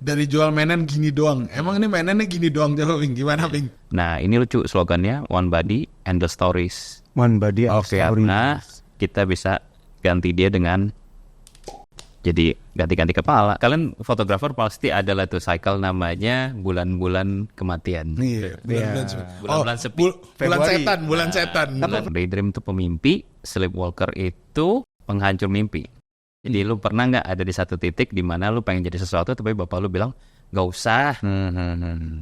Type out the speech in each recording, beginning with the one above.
dari jual mainan gini doang. Emang ini mainannya gini doang coba Ping, gimana Ping? Nah ini lucu slogannya One Body and the Stories. One Body and Oke, Story. Nah kita bisa ganti dia dengan jadi ganti-ganti kepala. Kalian fotografer pasti ada lah tuh cycle namanya bulan-bulan kematian. Iya, Bulan-bulan sepi. Bulan setan. Daydream itu pemimpi, sleepwalker itu penghancur mimpi. Jadi lu pernah nggak ada di satu titik di mana lu pengen jadi sesuatu tapi bapak lu bilang nggak usah.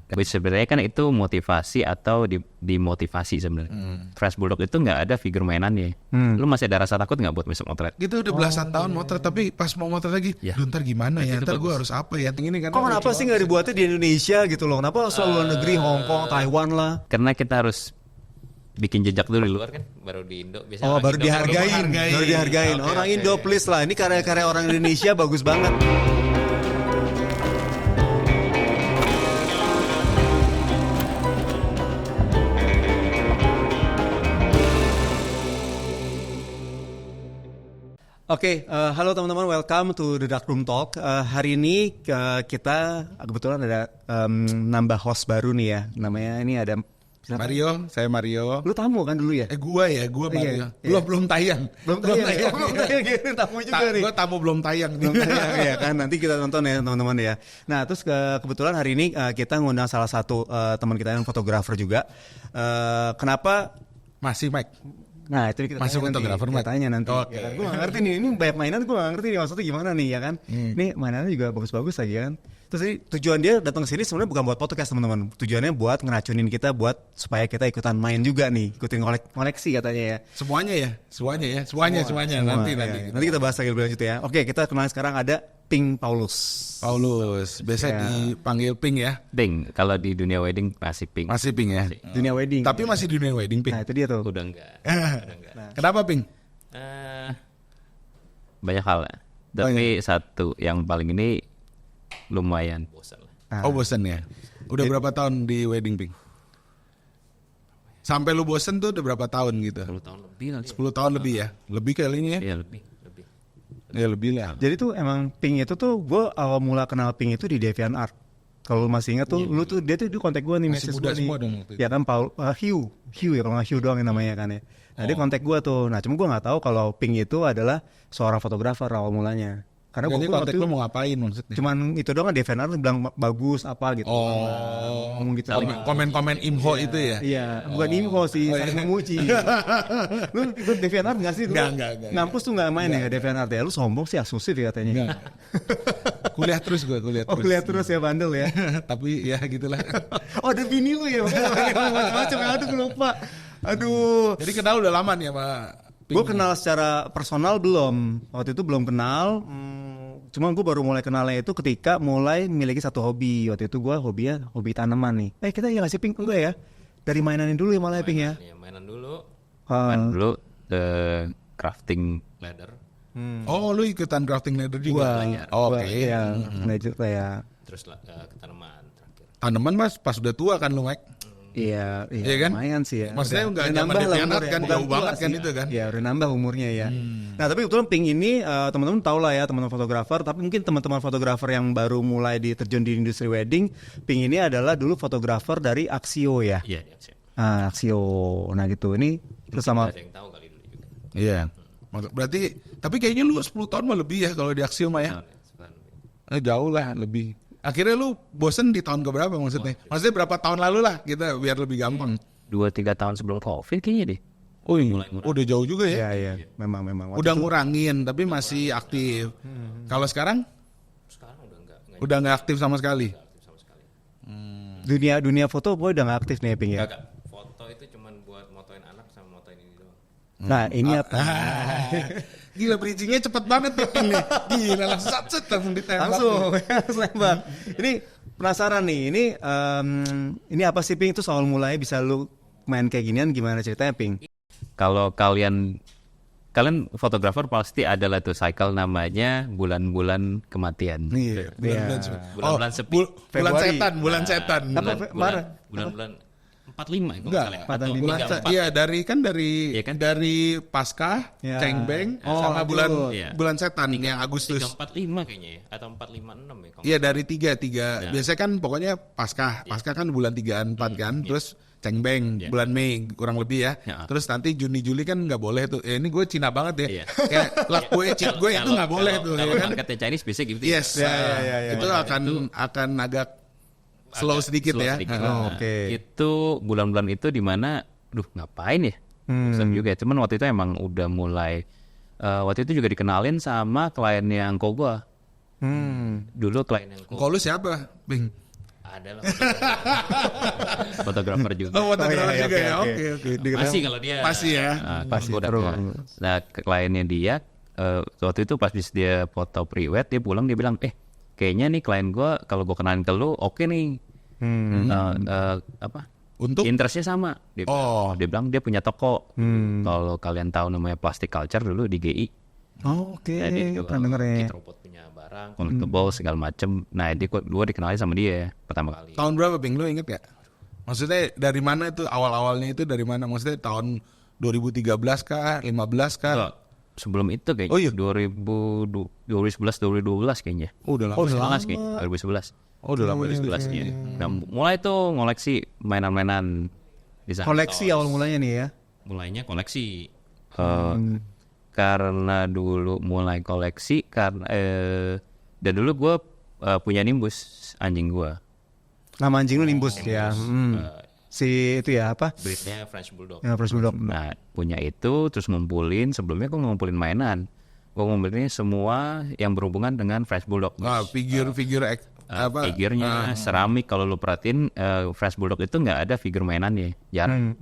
Tapi sebenarnya kan itu motivasi atau dimotivasi sebenarnya. Fresh Bulldog itu nggak ada figur mainannya. Lu masih ada rasa takut nggak buat besok motret? Gitu udah belasan tahun motret tapi pas mau motret lagi, "Duh, ntar gimana ya? Ntar gue harus apa ya?" Ini kan. Kok kenapa sih nggak dibuatnya di Indonesia gitu loh? Kenapa selalu luar negeri, Hong Kong, Taiwan lah? Karena kita harus bikin jejak dulu di luar kan, baru di Indo. Biasanya Oh, orang baru Indo dihargain. Oke, Orang oke. Indo please lah. Ini karya-karya orang Indonesia bagus banget. Oke, halo teman-teman, welcome to The Dark Room Talk. Hari ini kita kebetulan ada nambah host baru nih ya. Namanya ini ada Mario, saya Mario. Lu tamu kan dulu ya? Gua Mario. Iya. Belum tayang. Belum tayang gitu, tamu juga nih. Gua tamu belum tayang. Ya kan, nanti kita nonton ya teman-teman ya. Nah terus kebetulan hari ini kita ngundang salah satu teman kita yang fotografer juga. Kenapa? Masih Mike. Nah itu kita Masih tanya fotografer, nanti. Mike? Kita tanya nanti. Oke. Ya kan? Gue gak ngerti nih, ini banyak mainan gue gak ngerti nih maksudnya gimana nih ya kan. Ini mainannya juga bagus-bagus lagi kan. Terus ini tujuan dia datang ke sini sebenarnya bukan buat podcast teman-teman. Tujuannya buat ngeracunin kita buat supaya kita ikutan main juga nih, ikutin koleksi katanya ya. Semuanya nanti. Nanti kita bahas lagi lebih lanjut ya. Oke, kita kenalin sekarang ada Ping Paulus. Biasa dipanggil Ping ya. Ping, kalau di dunia wedding masih pink. Masih Ping ya. Dunia wedding. Tapi masih di dunia wedding Ping. Nah, itu dia tuh. Udah enggak. Kenapa Ping? Banyak hal. Tapi satu yang paling ini lumayan bosan lah. Oh bosen ya. Udah berapa tahun di wedding Ping? Sampai lu bosen tuh udah berapa tahun gitu? 10 tahun lebih nanti. 10 tahun lebih ya. Lebih kali ini ya. Iya lebih. Ya lebih lah. Jadi tuh emang Ping itu tuh gue awal mula kenal Ping itu di DeviantArt. Kalau lu masih ingat tuh, lu tuh dia tuh di kontak gue nih, Masih message muda gue nih. semua dong waktu itu. Ya kan Hugh ya kalau nggak Hugh doang yang namanya kan ya. Nah dia kontak gue tuh. Nah cuma gue nggak tahu kalau Ping itu adalah seorang fotografer awal mulanya. Karena Jadi gue kontak lu mau ngapain maksudnya? cuman itu doang kan DeviantArt bilang bagus apa gitu. Oh, Ngomong gitu. komen-komen info itu ya? Iya, bukan info sih, saling memuji. Lu ikut DeviantArt nggak sih? Enggak. Ngampus tuh nggak main ya DeviantArt ya? Lu sombong sih, asusif ya katanya. Enggak. Kuliah terus. Oh kuliah terus ya bandel ya. Tapi ya gitulah. Oh ada bini lu ya, macam-macam aduh gue lupa. Aduh. Jadi kenal udah lama nih sama Ping? Gue kenal secara personal belum. Waktu itu belum kenal. Cuma gue baru mulai kenalnya itu ketika mulai memiliki satu hobi. Waktu itu gue hobi tanaman nih. Kita ya ngasih Ping enggak ya? Dari mainanin dulu ya malah Ping ya. Mainan dulu. Main dulu crafting ladder. Oh lu ikutan crafting ladder juga? Oke. Ya, lanjut ya. Terus ke tanaman terakhir. Tanaman mas pas udah tua kan lu Mike? Iya Iya kan? lumayan sih ya. Maksudnya Udah nggak zaman nambah lah DeviantArt umurnya. kan, Bukan jauh tua banget kan sih. itu kan? Ya udah nambah umurnya ya. Nah tapi kebetulan Ping ini teman-teman tahu lah ya teman-teman fotografer. Tapi mungkin teman-teman fotografer yang baru mulai diterjun di industri wedding, Ping ini adalah dulu fotografer dari Axio ya. Iya, siap. Axio. Nah gitu ini terus sama. Ada yang tahu kali dulu juga. Iya. Berarti tapi kayaknya lu 10 tahun mah lebih ya kalau di Axiom mah ya? Jauh lah lebih. Akhirnya lu bosen di tahun keberapa maksudnya? Maksudnya berapa tahun lalu lah kita biar lebih gampang. 2-3 tahun sebelum COVID kayaknya deh. Oh iya, udah jauh juga ya? Iya memang. Udah ngurangin tapi masih aktif. Kalau sekarang? Sekarang Udah nggak aktif sama sekali. Dunia foto boy udah nggak aktif nih Ping ya. Enggak. Foto itu cuma buat motoin anak sama motoin ini doang. Nah ini apa? Gila bridgingnya cepet banget ya Ping nih. Gila langsung ditembak. Langsung nembak. Ini penasaran nih. Ini apa sih Ping? Itu soal mulai bisa lu main kayak ginian gimana ceritanya Ping? Kalau kalian fotografer pasti ada lah tuh cycle namanya bulan-bulan kematian. Iya. Bulan-bulan sepi. Bulan setan. Apa, Mar? Bulan-bulan 45 itu Enggak, atau bulan 34. iya dari Iya kan? dari Paskah, Ya. Cengbeng Oh, sama bulan iya. bulan setan yang Agustus. 345 kayaknya ya atau 456 ya. Iya dari tiga. Biasanya kan pokoknya Paskah kan bulan 3-4 kan, terus Cengbeng bulan Mei kurang lebih ya. Ya. Terus nanti Juni Juli kan nggak boleh tuh. Ini gue Cina banget ya. Iya. Kayak luck gue, cheat gue itu nggak boleh tuh. Kalau Ya kan? marketnya Chinese biasanya gitu. Yes, Ya. itu akan agak slow sedikit slow ya. sedikit. Oh, Nah, oke. Itu bulan-bulan itu di mana, ngapain ya? Bosan juga. Cuman waktu itu emang udah mulai. Waktu itu juga dikenalin sama kliennya angko gua. Dulu klien angko Kalau lu siapa, Bing? adalah fotografer juga. Oh, fotografer iya, juga ya. oke. Oke. Masih kalau dia. Pasti ya. Pasti udah. Nah, kliennya dia waktu itu pas dia foto pre-wed dia pulang dia bilang, kayaknya nih klien gua kalau gua kenalin ke lu oke nih. Untuk Interestnya sama. Dia bilang dia punya toko. Kalau kalian tahu namanya Plastic Culture dulu di GI. Oh, oke. Jadi Pernah denger ya. Kit Robot punya barang, collectible segala macem. Nah, gue dikenalin sama dia pertama kali. tahun berapa, Bing? Lu inget gak? Maksudnya dari mana itu awal-awalnya itu dari mana? Maksudnya tahun 2013 kah, 15 kah? Kalau sebelum itu kayaknya Oh, iya. 2011 2012 kayaknya. Oh, udah lama. 2011 kayaknya. 2011. Oh, udah lama. 2011 ya. Nah, mulai tuh ngoleksi mainan-mainan di sana. Koleksi awal mulanya nih ya. Mulainya koleksi. Karena dulu mulai koleksi dan dulu gue punya Nimbus anjing gue. Nama anjing lu Nimbus ya. Si itu ya apa? Breednya French Bulldog. Ya, French Bulldog. Nah, punya itu terus ngumpulin. Sebelumnya gue ngumpulin mainan. Gue ngumpulin semua yang berhubungan dengan French Bulldog. Figure apa? Figurnya, seramik. Kalau lu perhatiin French Bulldog itu nggak ada figur mainannya, jarang.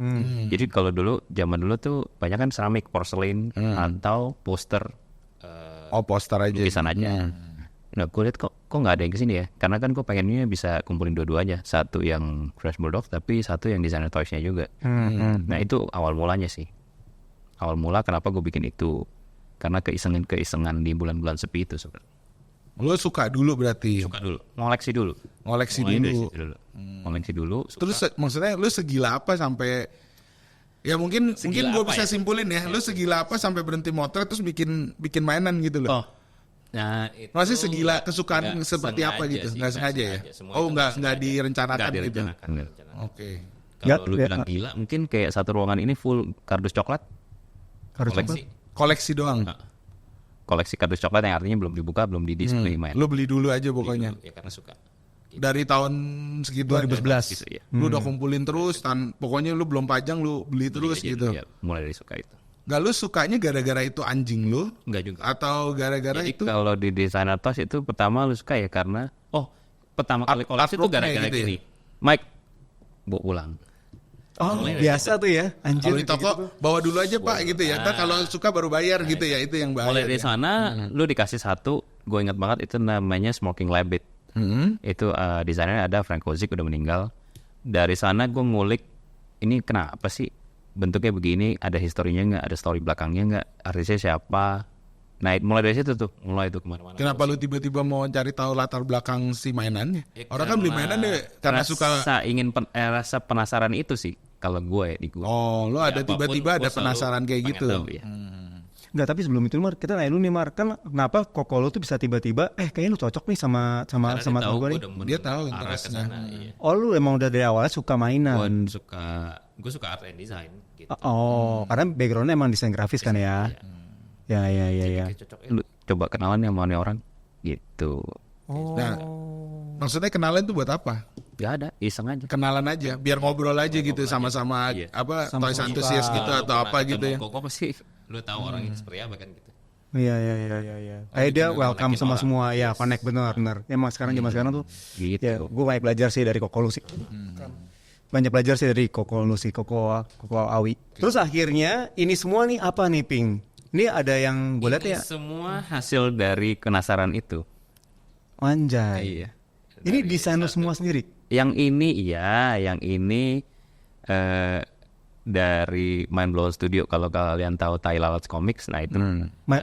Jadi kalau dulu, zaman dulu tuh banyak kan seramik, porcelain atau poster, poster aja. lukisan aja. Nah, gue liat kok nggak ada yang kesini ya, karena kan gue pengennya bisa kumpulin dua-duanya, satu yang French Bulldog tapi satu yang designer toysnya juga. Nah, itu awal mulanya sih. Awal mula kenapa gue bikin itu, karena keisengan di bulan-bulan sepi itu sebenarnya. Lu suka dulu berarti. Suka dulu, ngoleksi dulu. Ngoleksi Mulai dari dulu. situ dulu. Ngoleksi dulu. Terus maksudnya lu segila apa sampai ya mungkin gue apa bisa ya? simpulin ya. Lu segila apa sampai berhenti motret terus bikin mainan gitu loh. Nah, itu Masih segila kesukaan nggak seperti apa sengaja gitu? sih, Nggak sengaja ya? Semua Oh, itu nggak direncanakan nggak gitu. direncanakan. Oke. Kalau lu bilang gila, mungkin kayak satu ruangan ini full kardus coklat. Koleksi. Koleksi doang. Koleksi kardus coklat yang artinya belum dibuka, belum di display main. Lu beli dulu aja pokoknya. Ya karena suka. Dari tahun segitu 2011. Gitu ya. Lu udah kumpulin terus, pokoknya lu belum pajang lu beli terus Iya, gitu. iya, mulai dari suka itu. Gak lu sukanya gara-gara itu anjing lu? Enggak juga. Atau gara-gara Jadi itu? kalau di desainer toys itu pertama lu suka ya karena pertama kali koleksi itu artworknya gara-gara gitu ya? gini. Mike bawa pulang. Oh, biasa tuh ya. Anjir. Kalau di toko bawa dulu aja Pak gitu ya. Ntar kalau suka baru bayar gitu ya. Itu yang bahaya. Mulai dari sana lu dikasih satu, gue ingat banget itu namanya Smoking Rabbit. Itu desainernya ada Frank Kozik udah meninggal. Dari sana gue ngulik ini kenapa sih bentuknya begini, ada historinya nggak, ada story belakangnya nggak, artisnya siapa. Nah mulai dari situ tuh, mulai itu kemana-mana. Kenapa lu tiba-tiba mau cari tahu latar belakang si mainannya? Orang kan beli mainan deh karena suka. Rasa penasaran itu sih kalau gue di gue. Oh, lu ada apapun, tiba-tiba ada gue selalu penasaran kayak pengen gitu. tahu, ya. Enggak, tapi sebelum itu Mar, kita nanya dulu nih Mar, kan kenapa koko lu tuh bisa tiba-tiba kayaknya lu cocok nih sama Karena dia temen tahu gue nih. Dia tahu arah ke interestnya. sana, iya. Oh, lu emang udah dari awalnya suka mainan. Gue suka art and design gitu. Oh, karena backgroundnya emang desain grafis kan ya. Ya. Kayak cocok lu coba kenalan sama nih orang gitu. Nah, maksudnya kenalan tuh buat apa? Gak ada, iseng aja. Kenalan aja, biar ngobrol aja gitu sama-sama Iya. toys antusias gitu atau apa gitu ya. Kok pasti lu tahu orangnya seperti apa kan gitu. Iya. Kayak dia welcome sama orang. semua, ya connect bener. Emang sekarang zaman sekarang tuh, Gitu. ya gue banyak belajar sih dari koko lu sih. Banyak belajar sih dari koko lu sih, koko Awi. Terus akhirnya ini semua nih apa nih Ping? Ini ada yang gue lihat Ini ya, semua hasil dari penasaran itu. anjay. Iya. Ini desain lu semua sendiri. Yang ini iya, yang ini dari Mind Blown Studio. Kalau kalian tahu Tai Lalat Comics, nah itu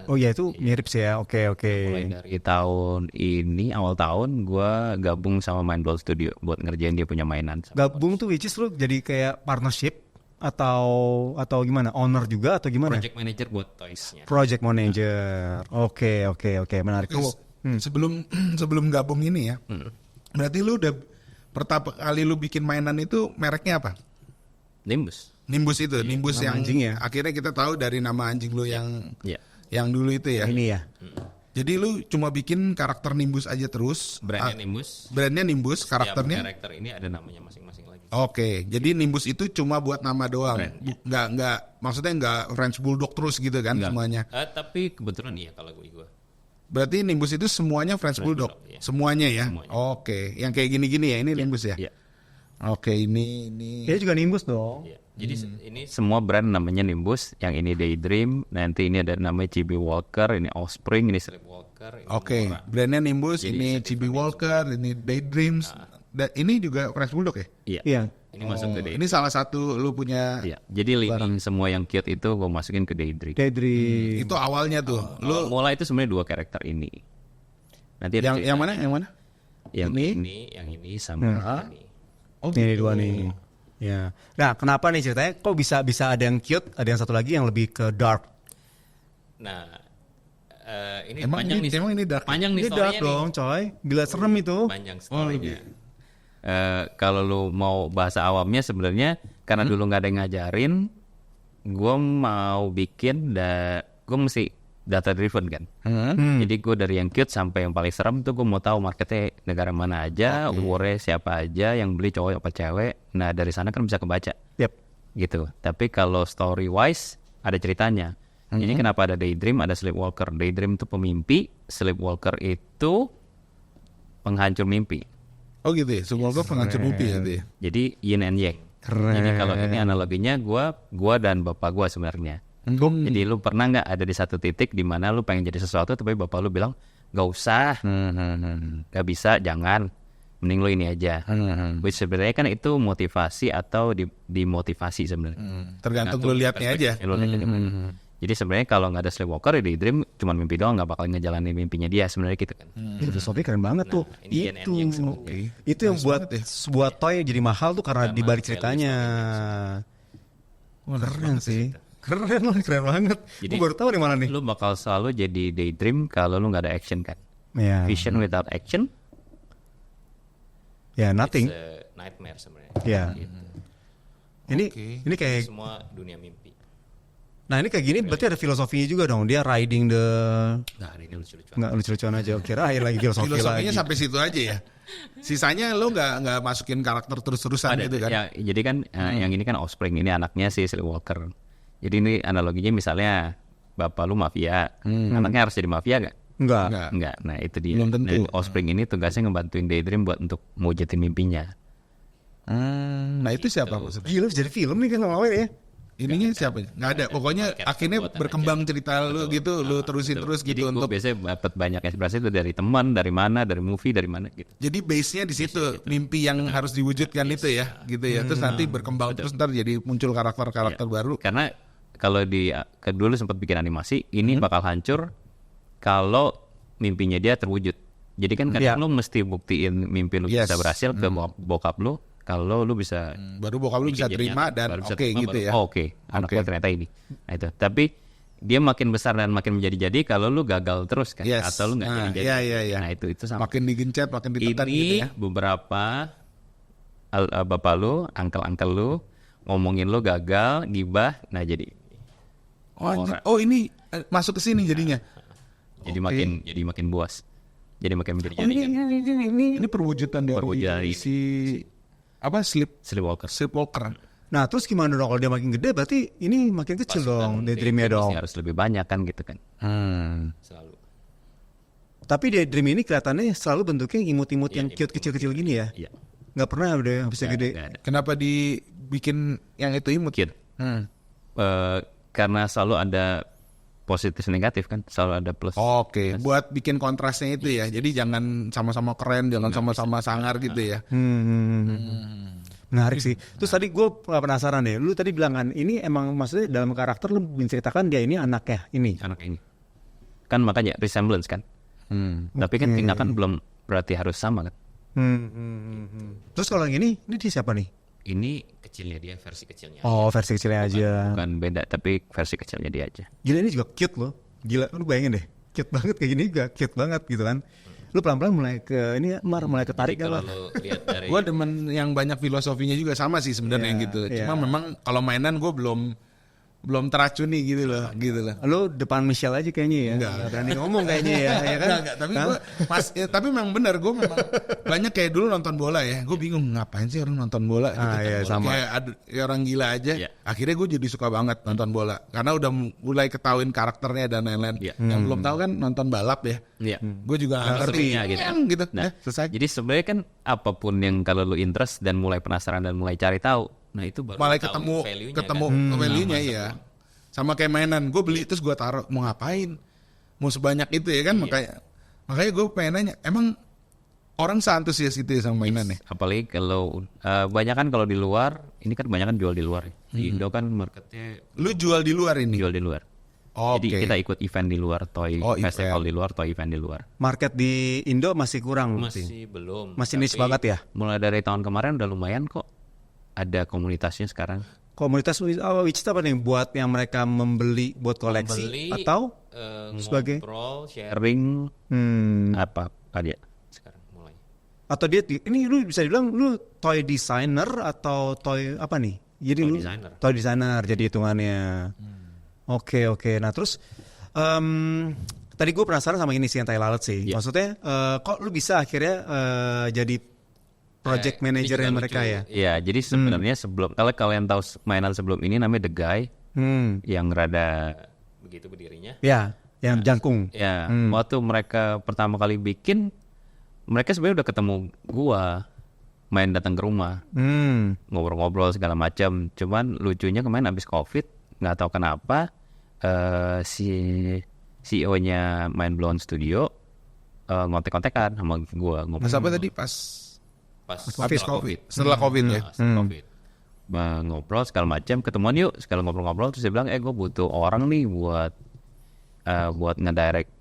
Oh ya itu mirip sih ya. Oke. mulai dari tahun ini, awal tahun, gue gabung sama Mind Blown Studio buat ngerjain dia punya mainan. Gabung tuh which is lu jadi kayak partnership atau gimana? Owner juga atau gimana? Project manager buat toys-nya. Project manager. Oke, menarik. Sebelum gabung ini ya, berarti lu udah pertama kali lu bikin mainan itu mereknya apa? Nimbus. Nimbus itu, Nimbus nama yang anjing ya? akhirnya kita tahu dari nama anjing lu yang dulu itu ya. Ini ya. Jadi lu cuma bikin karakter Nimbus aja terus. Brandnya Nimbus. Brandnya Nimbus, karakternya. Karakter ini ada namanya masing-masing lagi. Oke, jadi Nimbus itu cuma buat nama doang. Nggak, maksudnya nggak French Bulldog terus gitu kan semuanya. Tapi kebetulan iya kalau gue. Berarti Nimbus itu semuanya French Bulldog, Bulldog, iya. Semuanya ya. Semuanya. Oke, yang kayak gini-gini ya ini Nimbus ya. Iya. Oke, ini. Dia juga Nimbus dong. Iya. Jadi ini semua brand namanya Nimbus. Yang ini Daydream, nanti ini ada namanya CB Walker, ini Offspring, ini Sleepwalker. Ini Oke, Mora. brandnya Nimbus, Jadi ini CB Walker, ini Daydreams. Dan ini juga French Bulldog ya? Iya. Iya. Ini masuk ke Daydream. Ini salah satu lu punya. Iya. Jadi lini semua yang cute itu gue masukin ke Daydream. Daydream. Itu awalnya tuh. Lu Mulai itu sebenarnya 2 karakter ini. Nanti ada yang mana? Yang mana? yang ini? yang ini sama ini. Oh, Ini dua nih. Ya. Nah, kenapa nih ceritanya? Kok bisa ada yang cute, ada yang satu lagi yang lebih ke dark? Nah, ini Emang panjang ini- nih. emang ini dark? Panjang nih Ini dark story-nya nih. dong, coy. Bila serem itu. Panjang story-nya. Kalau lu mau bahasa awamnya sebenarnya karena dulu nggak ada yang ngajarin, gue mau bikin gue mesti data driven kan. Jadi gue dari yang cute sampai yang paling serem tuh gue mau tahu marketnya negara mana aja, umurnya siapa aja, yang beli cowok apa cewek. Nah dari sana kan bisa kebaca Yep. gitu. Tapi kalau story wise ada ceritanya. Ini kenapa ada Daydream, ada Sleepwalker. Daydream itu pemimpi, Sleepwalker itu penghancur mimpi. Oh gitu ya. Semoga penghancur mimpi ya. Dia. Jadi yin and yang. Keren. Jadi kalau ini analoginya gua dan bapak gua sebenarnya. Jadi lu pernah nggak ada di satu titik di mana lu pengen jadi sesuatu tapi bapak lu bilang nggak usah, nggak bisa, jangan, mending lu ini aja. Which sebenarnya kan itu motivasi atau dimotivasi sebenarnya. Tergantung Nah, lu tuh liatnya aja. perspektif lu liat aja. Jadi sebenarnya kalau nggak ada Sleepwalker ya Daydream cuma mimpi doang, nggak bakal ngejalanin mimpinya dia sebenarnya gitu kan. Filosofi keren banget tuh. ini Itu yang sebenarnya. itu yang buat sebuah toy jadi mahal tuh karena dibalik ceritanya. Keren sih. Keren loh, keren banget. Jadi- Gue baru tahu di mana nih. Lu bakal selalu jadi Daydream kalau lu nggak ada action kan. Ya. Vision without action, Ya, nothing. it's a nightmare sebenarnya. Ya. Gitu. Ini kayak Semua dunia mimpi. nah ini kayak gini berarti ada filosofinya juga dong. Dia riding the Nah ini lucu-lucuan. nggak lucu-lucuan aja. Kirain lagi filosofi Filosofinya lagi. sampai situ aja ya. Sisanya lo nggak masukin karakter terus-terusan Ada, gitu kan? ya, jadi kan yang ini kan Offspring, ini anaknya si Sleepwalker. Jadi ini analoginya misalnya bapak lu mafia, anaknya harus jadi mafia gak? Enggak. Nggak. Enggak. Nah itu dia. Belum tentu. Nah, Offspring ini tugasnya ngebantuin Daydream buat untuk mewujudin mimpinya. Nah itu siapa maksudnya? Gila jadi film nih kan lama ya. Ininya siapa? Nggak ada. Pokoknya Kayak akhirnya buatan berkembang cerita lu gitu, lu terusin terus Jadi gitu gue untuk. biasanya dapat banyak inspirasi itu dari teman, dari mana, dari movie, dari mana gitu. Jadi base-nya di situ, mimpi yang harus diwujudkan itu ya, gitu ya. Terus nanti berkembang terus ntar jadi muncul karakter-karakter baru. Karena kalau dulu sempat bikin animasi, ini bakal hancur kalau mimpinya dia terwujud. Jadi kan kadang lu mesti buktiin mimpi lu Yes. bisa berhasil ke bokap lu, kalau lu bisa Baru bokap lu bisa bikin terima jadinya, dan baru bisa oke terima, gitu baru, ya. oh, oke, anak gua ternyata ini. Nah itu. Tapi dia makin besar dan makin menjadi-jadi kalau lu gagal terus kan, Yes. atau lu nggak Nah, jadi-jadi. iya. Nah itu sama. Makin digencet, makin ditekan Ini gitu ya. beberapa bapak lu, uncle lu ngomongin lu gagal, gibah, nah jadi Ini masuk ke sini jadinya. jadi makin buas. Jadi makin menjadi Ini perwujudan dari Perwujudan ini. si apa Sleepwalker. Sleepwalker. Nah terus gimana dong kalau dia makin gede berarti ini makin kecil dong daydreamnya dong. Harus lebih banyak kan gitu kan. Selalu. Tapi daydream ini kelihatannya selalu bentuknya imut-imut yang cute kecil-kecil gini ya. Iya. Nggak pernah udah bisa gede. Nggak ada. Kenapa dibikin yang itu imut? Cute. Karena selalu ada positif negatif kan, selalu ada plus. Oke, buat bikin kontrasnya itu ya. Jadi jangan sama-sama keren, jangan sama-sama sangar gitu ya. Menarik sih. Terus tadi gue penasaran deh. Lu tadi bilang kan ini emang maksudnya dalam karakter lu menceritakan dia ini anaknya ini. Anak ini. Kan makanya resemblance kan. Tapi kan tindakan belum berarti harus sama kan. Terus kalau yang ini dia siapa nih? Ini kecilnya dia, versi kecilnya. Oh, versi kecilnya aja. Bukan beda, tapi versi kecilnya dia aja. Gila ini juga cute loh. Gila, lu bayangin deh. Cute banget kayak gini juga, cute banget gitu kan. Lu pelan-pelan mulai mulai ketarik kan. Kalau lu lihat dari Gue demen yang banyak filosofinya juga sama sih sebenarnya Iya, gitu. iya. Cuma memang kalau mainan gue belum teracuni gitu loh. Lu depan Michelle aja kayaknya ya. Enggak. Nggak berani ngomong kayaknya ya, ya kan? Enggak, tapi gue tapi memang benar gue memang banyak kayak dulu nonton bola ya. Gue bingung ngapain sih orang nonton bola gitu. Iya, sama. Kayak ya orang gila aja. Iya. Akhirnya gue jadi suka banget nonton bola karena udah mulai ketahuin karakternya dan lain-lain. Iya. Yang belum tahu kan nonton balap ya. Iya. Gue juga nggak ngerti Serunya gitu. gitu. Nah, Selesai. jadi sebenarnya kan apapun yang kalau lu interest dan mulai penasaran dan mulai cari tahu, nah itu baru Malah tahu ketemu value-nya kan. value-nya iya. Sama kayak mainan, gue beli terus gue taruh mau ngapain? Mau sebanyak itu ya kan? Makanya gue pengen nanya, emang orang seantusias itu ya sama mainan ya? Apalagi kalau banyak kan kalau di luar, ini kan banyak kan jual di luar. Di Indo kan marketnya Lu jual di luar ini? jual di luar. Oke. Jadi kita ikut event di luar, toy Oh, festival event. di luar, toy event di luar. Market di Indo masih kurang. Masih belum. Masih tapi niche banget ya? Mulai dari tahun kemarin udah lumayan kok. Ada komunitasnya sekarang. Komunitas which itu apa nih? Buat yang mereka membeli buat koleksi Membeli, atau sebagai ngobrol, sharing, apa aja sekarang mulai. atau dia ini lu bisa dibilang lu toy designer atau toy apa nih? Jadi Toy lu designer. toy designer jadi hitungannya. Oke. Nah terus tadi gue penasaran sama ini sih yang tai lalat sih. Iya. Maksudnya kok lu bisa akhirnya jadi project manager Ini juga mereka lucu. ya? Iya, jadi sebenarnya sebelum kalau kalian tahu mainan sebelum ini namanya The Guy yang rada begitu berdirinya. Ya, yang jangkung. Ya, waktu mereka pertama kali bikin, mereka sebenarnya udah ketemu gua, main datang ke rumah, ngobrol-ngobrol segala macam. Cuman lucunya kemarin abis COVID, nggak tahu kenapa si CEO-nya Mind Blown Studio ngontek-kontekan sama gua ngobrol. Mas apa tadi pas habis COVID? Setelah COVID ya? Setelah COVID. Ngobrol segala macam, ketemuan yuk, segala ngobrol-ngobrol, terus dia bilang, gue butuh orang nih buat ngedirect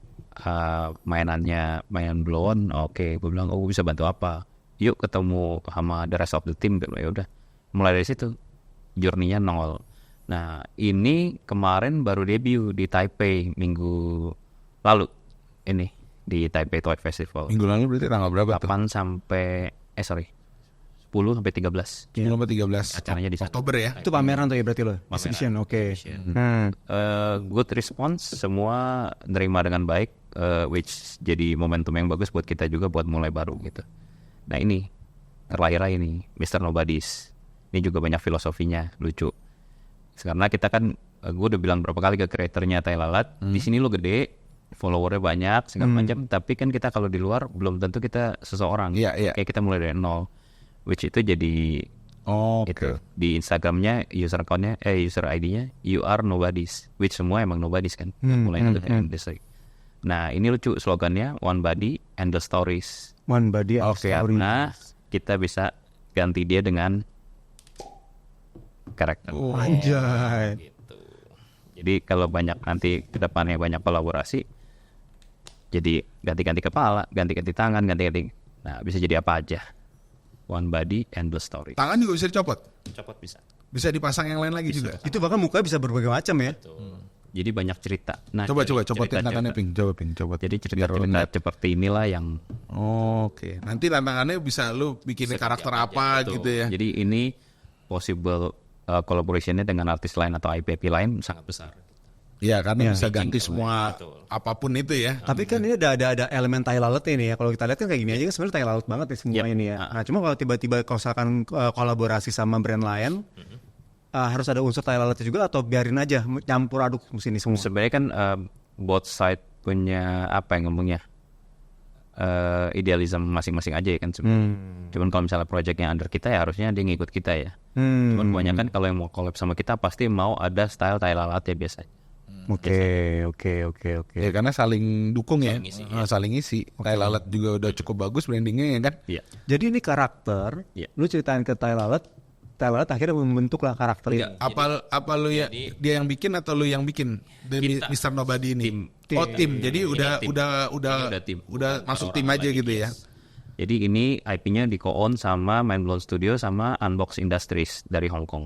mainannya, mainan Blown. Oke, gue bilang, gue bisa bantu apa? Yuk ketemu sama the rest of the team. Ya udah, mulai dari situ journey-nya nol. Nah, ini kemarin baru debut di Taipei minggu lalu. Ini di Taipei Toy Festival. Minggu lalu berarti tanggal berapa tuh? 10 sampai 13. 10 sampai 13 Acaranya di sana. Oktober ya? Itu pameran tuh ya berarti lo? Exhibition, oke. Good response, semua nerima dengan baik, which jadi momentum yang bagus buat kita juga buat mulai baru gitu. Nah ini terlahirlah ini Mr. Nobody's. Ini juga banyak filosofinya, lucu. Karena kita kan, gue udah bilang berapa kali ke kreatornya Tai Lalat, di sini lo gede, followernya banyak segala macam, tapi kan kita kalau di luar belum tentu kita seseorang. Iya. Kayak kita mulai dari nol, which itu jadi Oke. itu di Instagramnya user accountnya user ID-nya you are nobodies, which semua emang nobodies kan. Mulai itu industry. Nah ini lucu slogannya one body and the stories. One body and Oke, story. Nah kita bisa ganti dia dengan karakter. Anjay. Gitu. Jadi kalau banyak nanti kedepannya banyak kolaborasi, jadi ganti-ganti kepala, ganti-ganti tangan, ganti-ganti. Nah bisa jadi apa aja. One body and the story. Tangan juga bisa dicopot? Copot bisa. Bisa dipasang yang lain lagi juga? Itu bahkan muka bisa berbagai macam ya. Jadi banyak cerita. Nah, Coba copotin cerita-cerita. tangannya Ping. Coba Ping, copot. Jadi Biar lo cerita-cerita ngeliat. seperti inilah yang Oke. Nanti tantangannya bisa lu bikin karakter apa Betul. gitu ya? Jadi ini possible collaborationnya dengan artis lain atau IP lain sangat besar. Iya, karena Iya. bisa ganti semua Betul. apapun itu ya. Tapi kan ini ada elemen tai lalat ini ya. Kalau kita lihat kan kayak gini aja kan sebenarnya tai lalat banget ya semua Yep. ini ya. Nah, cuma kalau tiba-tiba kalau misalkan kolaborasi sama brand lain, harus ada unsur tai lalatnya juga atau biarin aja campur aduk sini semua. Sebenarnya kan both side punya apa yang ngomongnya idealisme masing-masing aja ya kan sebenarnya. Cuman kalau misalnya project yang under kita ya harusnya dia ngikut kita ya. Cuman kebanyakan kalau yang mau collab sama kita pasti mau ada style tai lalat ya biasanya. Oke. Ya karena saling dukung ya, ngisi, saling isi. Tai Lalat juga udah cukup bagus brandingnya ya kan. Iya. Jadi ini karakter, Iya. lu ceritain ke Tai Lalat akhirnya membentuklah karakter ini. Apa lu ya dia yang bikin atau lu yang bikin dari Kita. Mr. Nobody ini? Tim. Oh tim. Jadi udah tim. udah tim. masuk Orang tim aja lagi, gitu ya. yes. Jadi ini IP-nya di co-own sama Mindblown Studio sama Unbox Industries dari Hong Kong.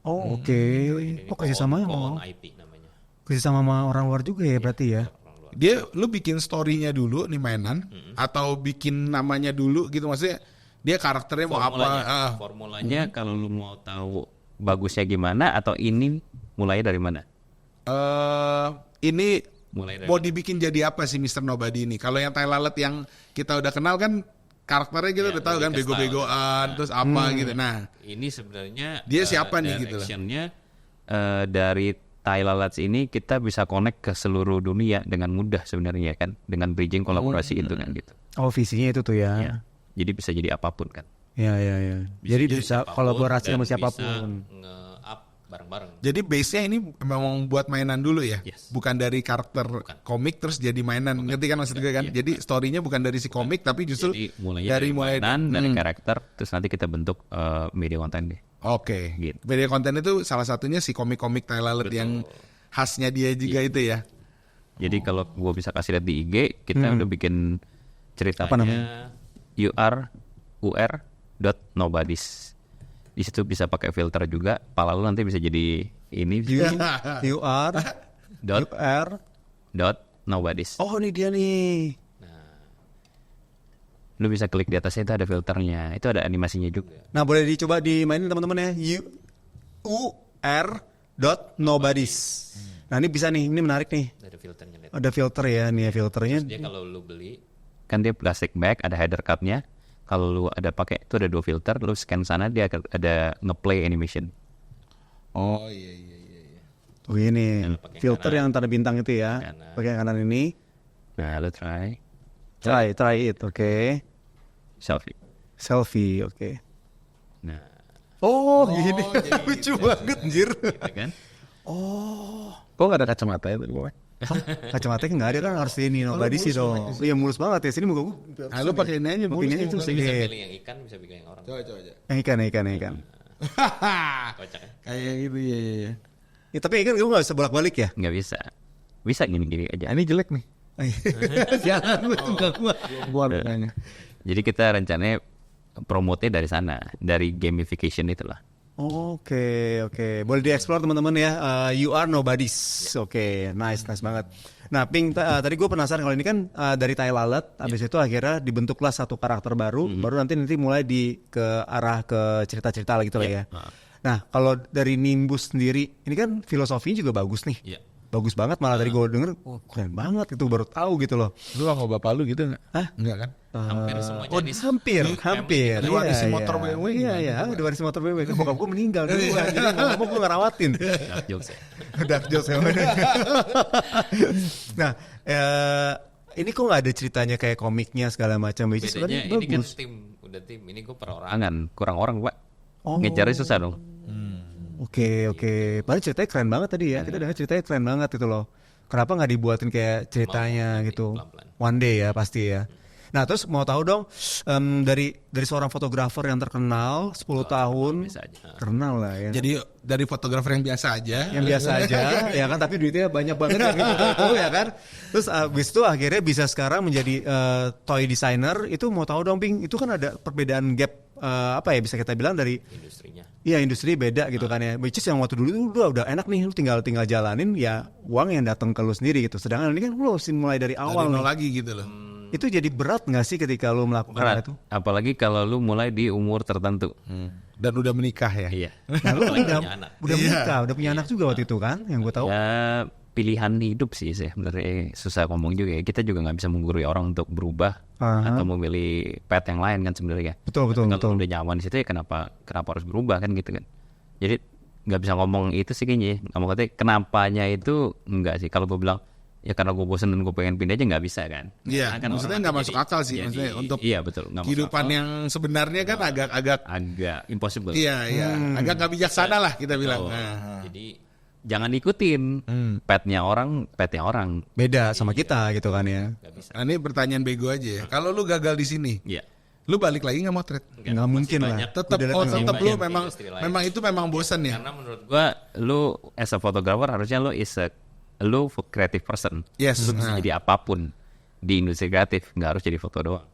Oh oke. Oh kerjasama co-own sama IP namanya. sama orang luar juga ya berarti ya. Dia lu bikin story-nya dulu nih mainan atau bikin namanya dulu gitu maksudnya dia karakternya mau apa? Formulanya kalau lu mau tahu bagusnya gimana atau ini mulai dari mana? Ini Mulai dari mau dibikin jadi apa sih Mr. Nobody ini? Kalau yang Tai Lalat yang kita udah kenal kan karakternya kita udah tahu kan lebih ke bego-begoan terus apa gitu. Nah, Ini sebenarnya Dia siapa nih gitu loh? directionnya dari Tai Lalat ini kita bisa connect ke seluruh dunia dengan mudah sebenarnya kan dengan bridging kolaborasi itu kan gitu. Oh visinya itu tuh ya. Ya. Jadi bisa jadi apapun kan. Ya. Jadi bisa Apapun kolaborasi dan sama bisa siapapun. nge-up bareng-bareng. jadi base-nya ini memang buat mainan dulu ya, Yes. bukan dari karakter komik terus jadi mainan. Ngerti kan maksud gue kan? Jadi story-nya bukan dari si komik tapi justru Jadi mulainya dari mainan, dari karakter, terus nanti kita bentuk media konten deh. Oke. Gitu. Media konten itu salah satunya si komik-komik Tai Lalat yang khasnya dia juga itu ya. Jadi kalau gue bisa kasih lihat di IG, kita udah bikin ceritanya Apa namanya? ur.nobodies. Di situ bisa pakai filter juga. Pala lu nanti bisa jadi ini You are dot nobodies. Oh ini dia nih. Lu bisa klik di atasnya itu ada filternya. Itu ada animasinya juga. Nah boleh dicoba dimainin teman-teman ya. UR.nobodies. Nah ini bisa nih, ini menarik nih. Ada filternya. Lihat. Ada filter ya, nih ya filternya. Dia kalau lu beli kan dia plastic bag, ada header cupnya. Kalau lu ada pakai itu ada 2 filter, lu scan sana dia ada ngeplay animation. Oh iya. Oh ini pakai filter yang tanda bintang itu ya. Kanan. Pakai yang kanan ini. Nah, lu try Try it, oke. selfie. Oke. Nah, Oh, gini. Lucu banget anjir. gitu kan. Kok gak ada kacamata ya gue? Kacamata nggak ada kan harus ini nobody sih dong. Iya mulus banget ya sini muka gue. Nah, lu pakai ini aja Pakainya itu Bisa sedikit. pilih yang ikan, bisa pilih yang orang. Coba. Ikan. Kocak ya? Kayak gitu ya. Ya, tapi ikan gue nggak bisa bolak-balik ya. Nggak bisa. Bisa gini-gini aja. Ini jelek nih. Jangan gue nggak kuat. Buat kayaknya. Jadi kita rencananya promote-nya dari sana, dari gamification itulah. Oke. Boleh dieksplor teman-teman ya. You are nobodies. Oke, nice banget. Nah, Pink, tadi gue penasaran kalau ini kan dari Tai Lalat, habis itu akhirnya dibentuklah satu karakter baru, baru nanti mulai ke arah ke cerita-cerita lagi gitu lah ya. Nah, kalau dari Nimbus sendiri, ini kan filosofinya juga bagus nih. Iya. Bagus banget, malah tadi gue denger, keren banget itu, baru tahu gitu loh. Lu sama bapak lu gitu nggak? Hah? Enggak kan? Hampir semua jenis. Hampir. Diwarisi motor BMW Iya, diwarisi motor BMW. Kan bokap gue meninggal dulu, jadi ngomong gue ngerawatin. Dark jokes ya. Dark jokes ya. Nah, ini kok nggak ada ceritanya kayak komiknya segala macam. Which is Bedanya sebenarnya ini kan bagus. tim, udah tim. Ini gue perorangan, kurang orang pak. Oh. Ngejarnya susah dong. Oke. Padahal ceritanya keren banget tadi ya. Kita dengar ceritanya keren banget itu loh. Kenapa nggak dibuatin kayak ceritanya Mau, gitu? pelan-pelan. One day ya pasti ya. Nah terus mau tahu dong dari seorang fotografer yang terkenal 10 tahun, biasa aja. terkenal lah ya. Jadi dari fotografer yang biasa aja. Yang biasa aja ya kan, tapi duitnya banyak banget yang gitu ya kan. Terus abis itu akhirnya bisa sekarang menjadi toy designer. Itu mau tahu dong Ping, itu kan ada perbedaan gap apa ya bisa kita bilang dari Industrinya. iya industri beda gitu kan ya. Which is yang waktu dulu tuh udah enak nih, lu tinggal jalanin ya uang yang datang ke lu sendiri gitu. Sedangkan ini kan lu harus mulai dari awal Dari nol nih. lagi gitu loh. Itu jadi berat nggak sih ketika lu melakukan Berat. itu? Apalagi kalau lu mulai di umur tertentu. Dan udah menikah ya. Iya. Nah, lu Apalagi udah punya anak. menikah, udah punya anak juga waktu itu kan, yang gue tahu. Ya pilihan hidup sih sebenarnya susah ngomong juga ya. Kita juga nggak bisa menggurui orang untuk berubah atau memilih path yang lain kan sebenarnya. Betul. Kalau udah nyaman di situ ya kenapa harus berubah kan gitu kan. Jadi nggak bisa ngomong itu sih kayaknya. Ngomong katanya kenapanya itu enggak sih. Kalau gue bilang ya karena gue bosen dan gue pengen pindah aja nggak bisa kan. Iya, Karena kan maksudnya orang nggak nanti masuk jadi- akal sih. jadi- Maksudnya untuk iya betul nggak masuk kehidupan akal. yang sebenarnya kan agak Agak impossible. iya, agak nggak bijaksana lah kita bilang. Oh, Nah. Jadi jangan ikutin petnya orang. Beda sama kita gitu kan ya. Nggak bisa. Nah, ini pertanyaan bego aja ya. Kalau lu gagal di sini, Iya. lu balik lagi nggak motret? Nggak mungkin lah. Tetap Udah oh datang. tetap lu banyak memang industri lain. memang itu memang bosan ya. Karena menurut gua lu as a photographer harusnya lu creative person. Yes. Lu bisa Nah. jadi apapun di industri kreatif, nggak harus jadi foto doang.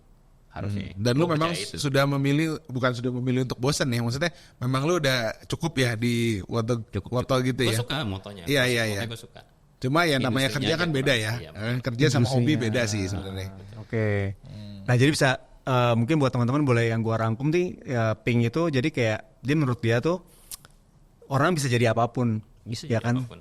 Harusnya. Dan lu Gua memang percaya itu. sudah memilih untuk bosan ya. Maksudnya memang lu udah cukup ya di foto gitu Gua ya. suka motonya. Iya, Pas iya, fotonya iya. gua suka. Cuma ya namanya Industrinya kerja kan aja beda kurang. ya. Iya. Kerja sama hobi Industrinya. beda sih sebenarnya. Oke. Nah jadi bisa mungkin buat teman-teman boleh yang gua rangkum nih ya, Pink itu jadi kayak dia menurut dia tuh orang bisa jadi apapun. Bisa Ya jadi kan? apapun.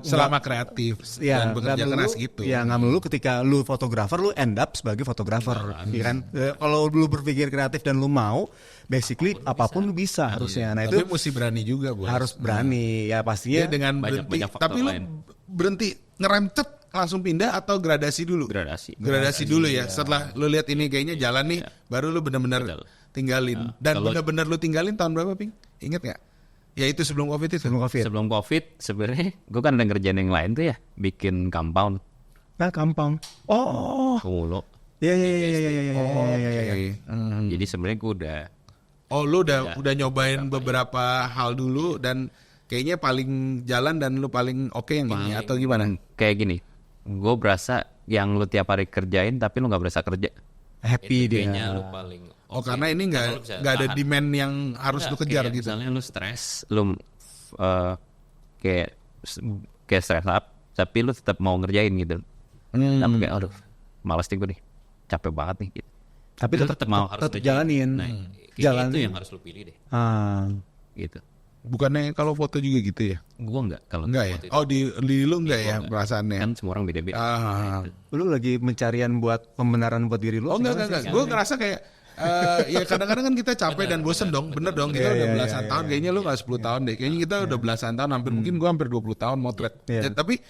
Selama kreatif Ya, dan bekerja nggak keras melulu- gitu. Ya nggak melulu ketika lu fotografer lu end up sebagai fotografer, ya kan? Kalau lu berpikir kreatif dan lu mau, basically apapun lu bisa harusnya. Nah Tapi itu mesti berani juga, Bos. harus berani ya Iya, pastinya. dengan banyak berhenti. faktor Tapi lu lain. berhenti ngerem cet langsung pindah atau gradasi dulu? Gradasi. Dulu ya. Setelah lu lihat ini kayaknya jalan nih, baru lu benar-benar Betul. tinggalin. Dan kalau- benar-benar lu tinggalin tahun berapa, Ping? Ingat nggak? Ya itu sebelum Covid itu. Sebelum COVID. Sebelum COVID sebenarnya gue kan ada ngerjain yang lain tuh ya, bikin compound Nah, gampang. Oh. Kumulo. Iya iya iya iya iya iya iya. Oke. Jadi sebenarnya gue udah Oh, lu udah nyobain beberapa hal dulu dan kayaknya paling jalan dan lu paling oke yang ini atau gimana? kayak gini. Gue berasa yang lu tiap hari kerjain tapi lu nggak berasa kerja. Happy dia. Kayaknya lu paling Oh, karena ini Karena lu bisa nggak ada tahan. demand yang harus lu kejar Kayak gitu. Misalnya lu stres, lu kayak stress up, tapi lu tetap mau ngerjain gitu. Tapi kayak aduh, malas nih gue nih, capek banget nih. Gitu. Tapi Lu tetap mau harus tetap ngerjain. jalanin. Nah, kayak Jalanin. itu yang harus lu pilih deh, Ah. gitu. Bukannya kalau foto juga gitu ya? Gue enggak kalau Enggak ya? waktu itu. Oh, di lu enggak ya enggak. perasaannya? Kan semua orang beda-beda. Ah. Lu lagi mencarian buat pembenaran buat diri lu? Oh enggak. Gue ngerasa kayak ya kadang-kadang kan kita capek dan bosen dong. Bener dong, kita udah belasan tahun. Kayaknya lu gak 10 tahun deh. Kayaknya kita udah belasan tahun. Mungkin gue hampir 20 tahun motret. Iya. Ya, tapi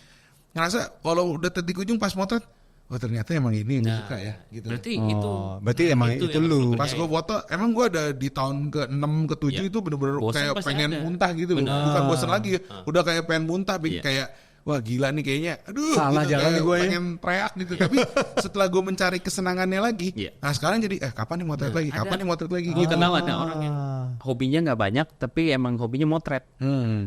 ngerasa kalau udah titik ujung pas motret, oh ternyata emang ini yang gue suka ya. Gitu. Berarti itu Oh, berarti emang itu yang lu. harus Pas gue foto, emang gue ada di tahun ke-6, ke-7 itu bener-bener Bosen kayak pasti pengen ada. muntah gitu loh. Bener. Bukan bosen lagi, udah kayak pengen muntah, Iya. kayak wah gila nih kayaknya, aduh Salah gitu, jalan kayak nih gue ya. pengen teriak gitu. Tapi setelah gue mencari kesenangannya lagi, Iya. nah sekarang jadi kapan nih motret lagi, kapan nih motret lagi Gue gitu. kenal ada orang yang hobinya nggak banyak tapi emang hobinya motret.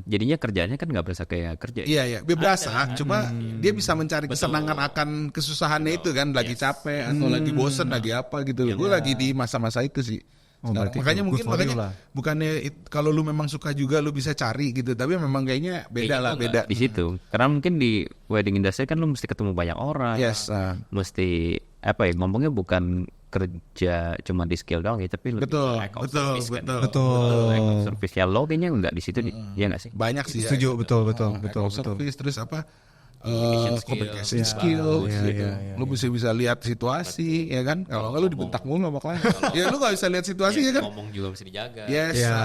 Jadinya kerjanya kan nggak berasa kayak kerja. Iya iya, dia berasa, cuma dia bisa mencari kesenangan akan kesusahannya itu kan, lagi capek atau lagi bosen, lagi apa gitu. Gue lagi di masa-masa itu sih. Oh, Sekarang. berarti Makanya good mungkin for you lah. bukannya kalau lu memang suka juga lu bisa cari gitu, tapi memang kayaknya beda lah, beda. Di situ. Karena mungkin di wedding industry kan lu mesti ketemu banyak orang. Yes, Mesti apa ya ngomongnya bukan kerja cuma di skill doang ya, tapi lebih betul, lack of betul, service kan. betul. Lack of service ya lo kayaknya nggak di situ ya nggak sih? Banyak sih. ya. Setuju, betul betul Lack betul of betul. service, terus apa? Communication skill. Communication skills Iya, gitu. iya, Lu bisa lihat situasi ya kan. Kalau nggak lu dibentak mulu sama klien. Ya lu nggak bisa lihat situasi ya kan. Ngomong juga mesti dijaga. Yes. Ya.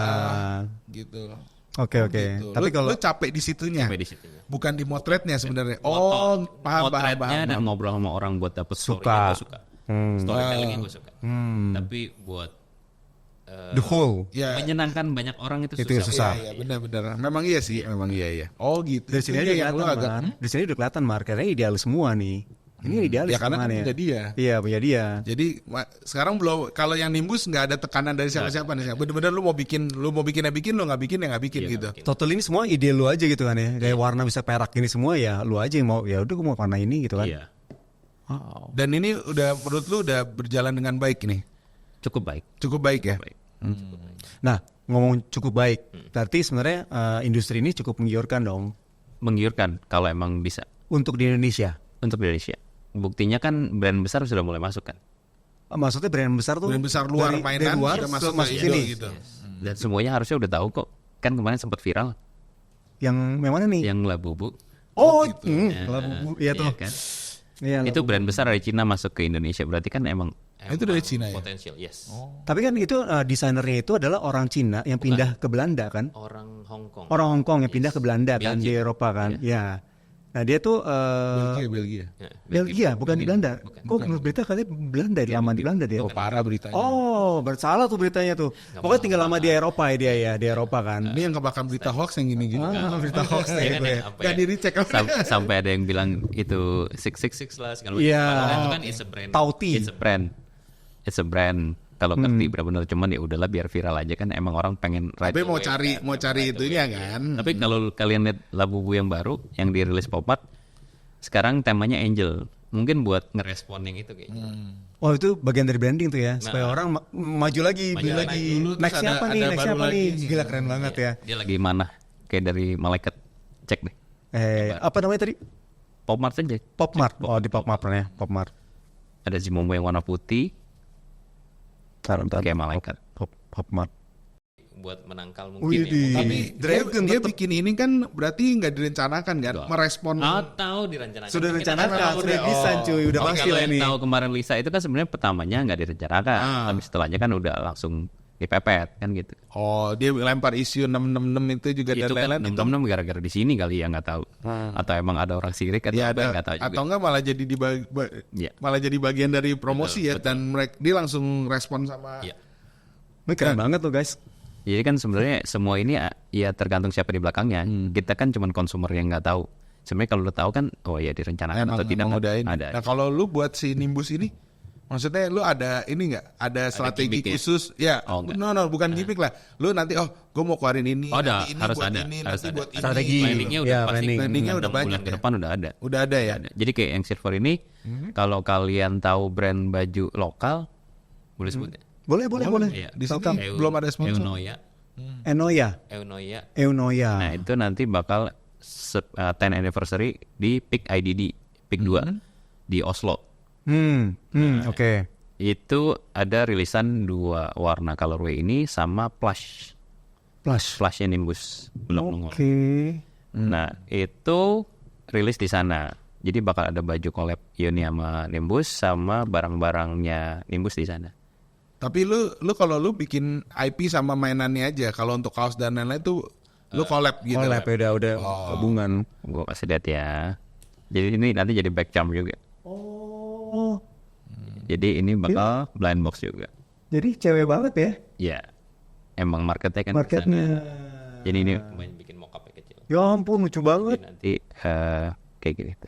Gitu. Oke oke. Gitu. Tapi Lu- kalau lu capek di situnya. Sampai di situ. Bukan di motretnya sebenarnya. Oh, paham. Potretnya dan ngobrol sama orang buat dapet Suka. story-nya gue suka. Storytelling gue suka. Tapi buat the whole Ya, menyenangkan banyak orang itu Itu susah. susah. iya, benar-benar. Memang iya sih, memang iya. Oh gitu. dari sini Itu udah yang lu kelihatan agak. kan. Dari sini udah kelihatan markernya ideal semua nih. Ini idealis Ya karena kan semuanya. punya dia. Iya punya dia. Jadi sekarang belum, kalau yang nimbus nggak ada tekanan dari siapa-siapa nih. Bener-bener lu mau bikin ya bikin, lu nggak bikin ya nggak bikin gitu. Total ini semua ide lu aja gitu kan ya. Kayak warna bisa perak gini semua ya lu aja yang mau. Ya udah gue mau warna ini gitu kan. Iya, Wow. Dan ini udah menurut lu udah berjalan dengan baik nih. cukup baik. Cukup baik ya. Baik. Nah ngomong cukup baik. Berarti sebenarnya industri ini cukup menggiurkan dong Menggiurkan kalau emang bisa untuk di Indonesia. untuk Indonesia. Buktinya kan brand besar sudah mulai masuk kan. Maksudnya brand besar tuh Brand besar luar dari mainan luar sudah masuk masuk ke sini. Indo gitu. Dan semuanya harusnya udah tahu kok. Kan kemarin sempat viral Yang mana nih? yang Labubu. Oh, gitu. Labu iya tuh. Kan? Iya, Itu Labu. brand besar dari Cina masuk ke Indonesia. Berarti kan emang Itu dari Cina ya? potensial, yes. Tapi kan itu desainernya itu adalah orang Cina yang pindah ke Belanda kan? Orang Hong Kong. Orang Hong Kong yang pindah ke Belanda kan di Belgium. Eropa kan? Ya. Nah dia tuh Belgia. Belgia, bukan di Belanda. Kok menurut berita katanya Belanda dia aman di Belanda dia. Oh parah beritanya. Oh, bersalah tuh beritanya tuh. Pokoknya tinggal lama di Eropa ya dia ya, di Eropa kan. Ini yang kebakar berita hoax yang gini-gini. Berita hoax ya gue. Gak di recheck. Sampai ada yang bilang itu 666 lah segala macam. Iya. Padahal itu kan it's a brand. Tauti. It's a brand. Kalau ngerti benar-benar cuman ya udahlah biar viral aja kan emang orang pengen right Tapi mau away. cari itunya kan. Tapi kalau kalian lihat Labubu yang baru yang dirilis Pop Mart sekarang temanya Angel. Mungkin buat ngerespon yang itu kayaknya. Oh itu bagian dari branding tuh ya, supaya orang maju lagi, beli lagi. dulu, terus Next siapa ada nih, next baru siapa lagi. nih. Gila keren banget ya. Dia lagi mana? Kayak dari malaikat. Cek deh. Apa namanya tadi? Pop Mart saja. Pop Mart. Oh di Pop Mart ya, Pop Mart. Ada Zimomo yang warna putih. Kayak malaikat. Pop Mart. Buat menangkal Wih, Tapi Dragon dia tetep. bikin ini kan berarti nggak direncanakan kan? Merespon. Atau direncanakan. Sudah rencanakan, tahu sudah deh. desain cuy, udah Tapi pasti kalau lah yang ini. tahu kemarin Lisa itu kan sebenarnya pertamanya nggak direncanakan. Habis setelahnya kan udah langsung dipepet kan gitu. Oh, dia lempar isu 666 itu juga dan Itu kan lain-lain. temen-temen gara-gara di sini kali ya nggak tahu. Atau emang ada orang sirik atau Ya apa ada nggak tahu juga. atau enggak malah jadi Iya. malah jadi bagian dari promosi ya dan mereka dia langsung respon sama Iya. Ini keren banget tuh guys. Jadi kan sebenarnya semua ini ya tergantung siapa di belakangnya. Kita kan cuma konsumer yang nggak tahu. Sebenarnya kalau lu tahu kan, oh ya direncanakan atau tidak emang kan? udah ini. Ada. Nah kalau lu buat si Nimbus ini, maksudnya lu ada ini nggak? Ada strategi gimmick ya? khusus? Ya, Oh, enggak. no bukan gimmick lah. Lu nanti gue mau keluarin ini, Oh, ada, nanti ini harus buat ada, ini, harus nanti ada. buat ini. Strategi. Planningnya udah Ya, pasti. planningnya udah 6 banyak bulan ke ya. depan udah ada. Udah ada ya. Jadi kayak yang Silver ini, kalau kalian tahu brand baju lokal, boleh sebut ya? Boleh. Iya. Di sini Welcome. belum ada sponsor. Eunoia. Nah itu nanti bakal 10 anniversary di Peak IDD, Peak 2 di Oslo. Oke. Itu ada rilisan 2 warna colorway ini sama plush. Plushnya Nimbus. Belum nongol. Oke. Nah itu rilis di sana. Jadi bakal ada baju collab Yoni sama Nimbus sama barang-barangnya Nimbus di sana. Tapi lu kalau lu bikin IP sama mainannya aja. Kalau untuk kaos dan lain-lain tuh lu collab gitu. Collab ya udah gabungan. Gue kasih lihat ya. Jadi ini nanti jadi back charm juga. Oh. Jadi ini bakal blind box juga. Jadi cewek banget ya Ya, emang marketnya kan marketnya. kesana. Jadi ini main bikin mock-up kecil. Ya ampun lucu Jadi banget. nanti kayak gitu.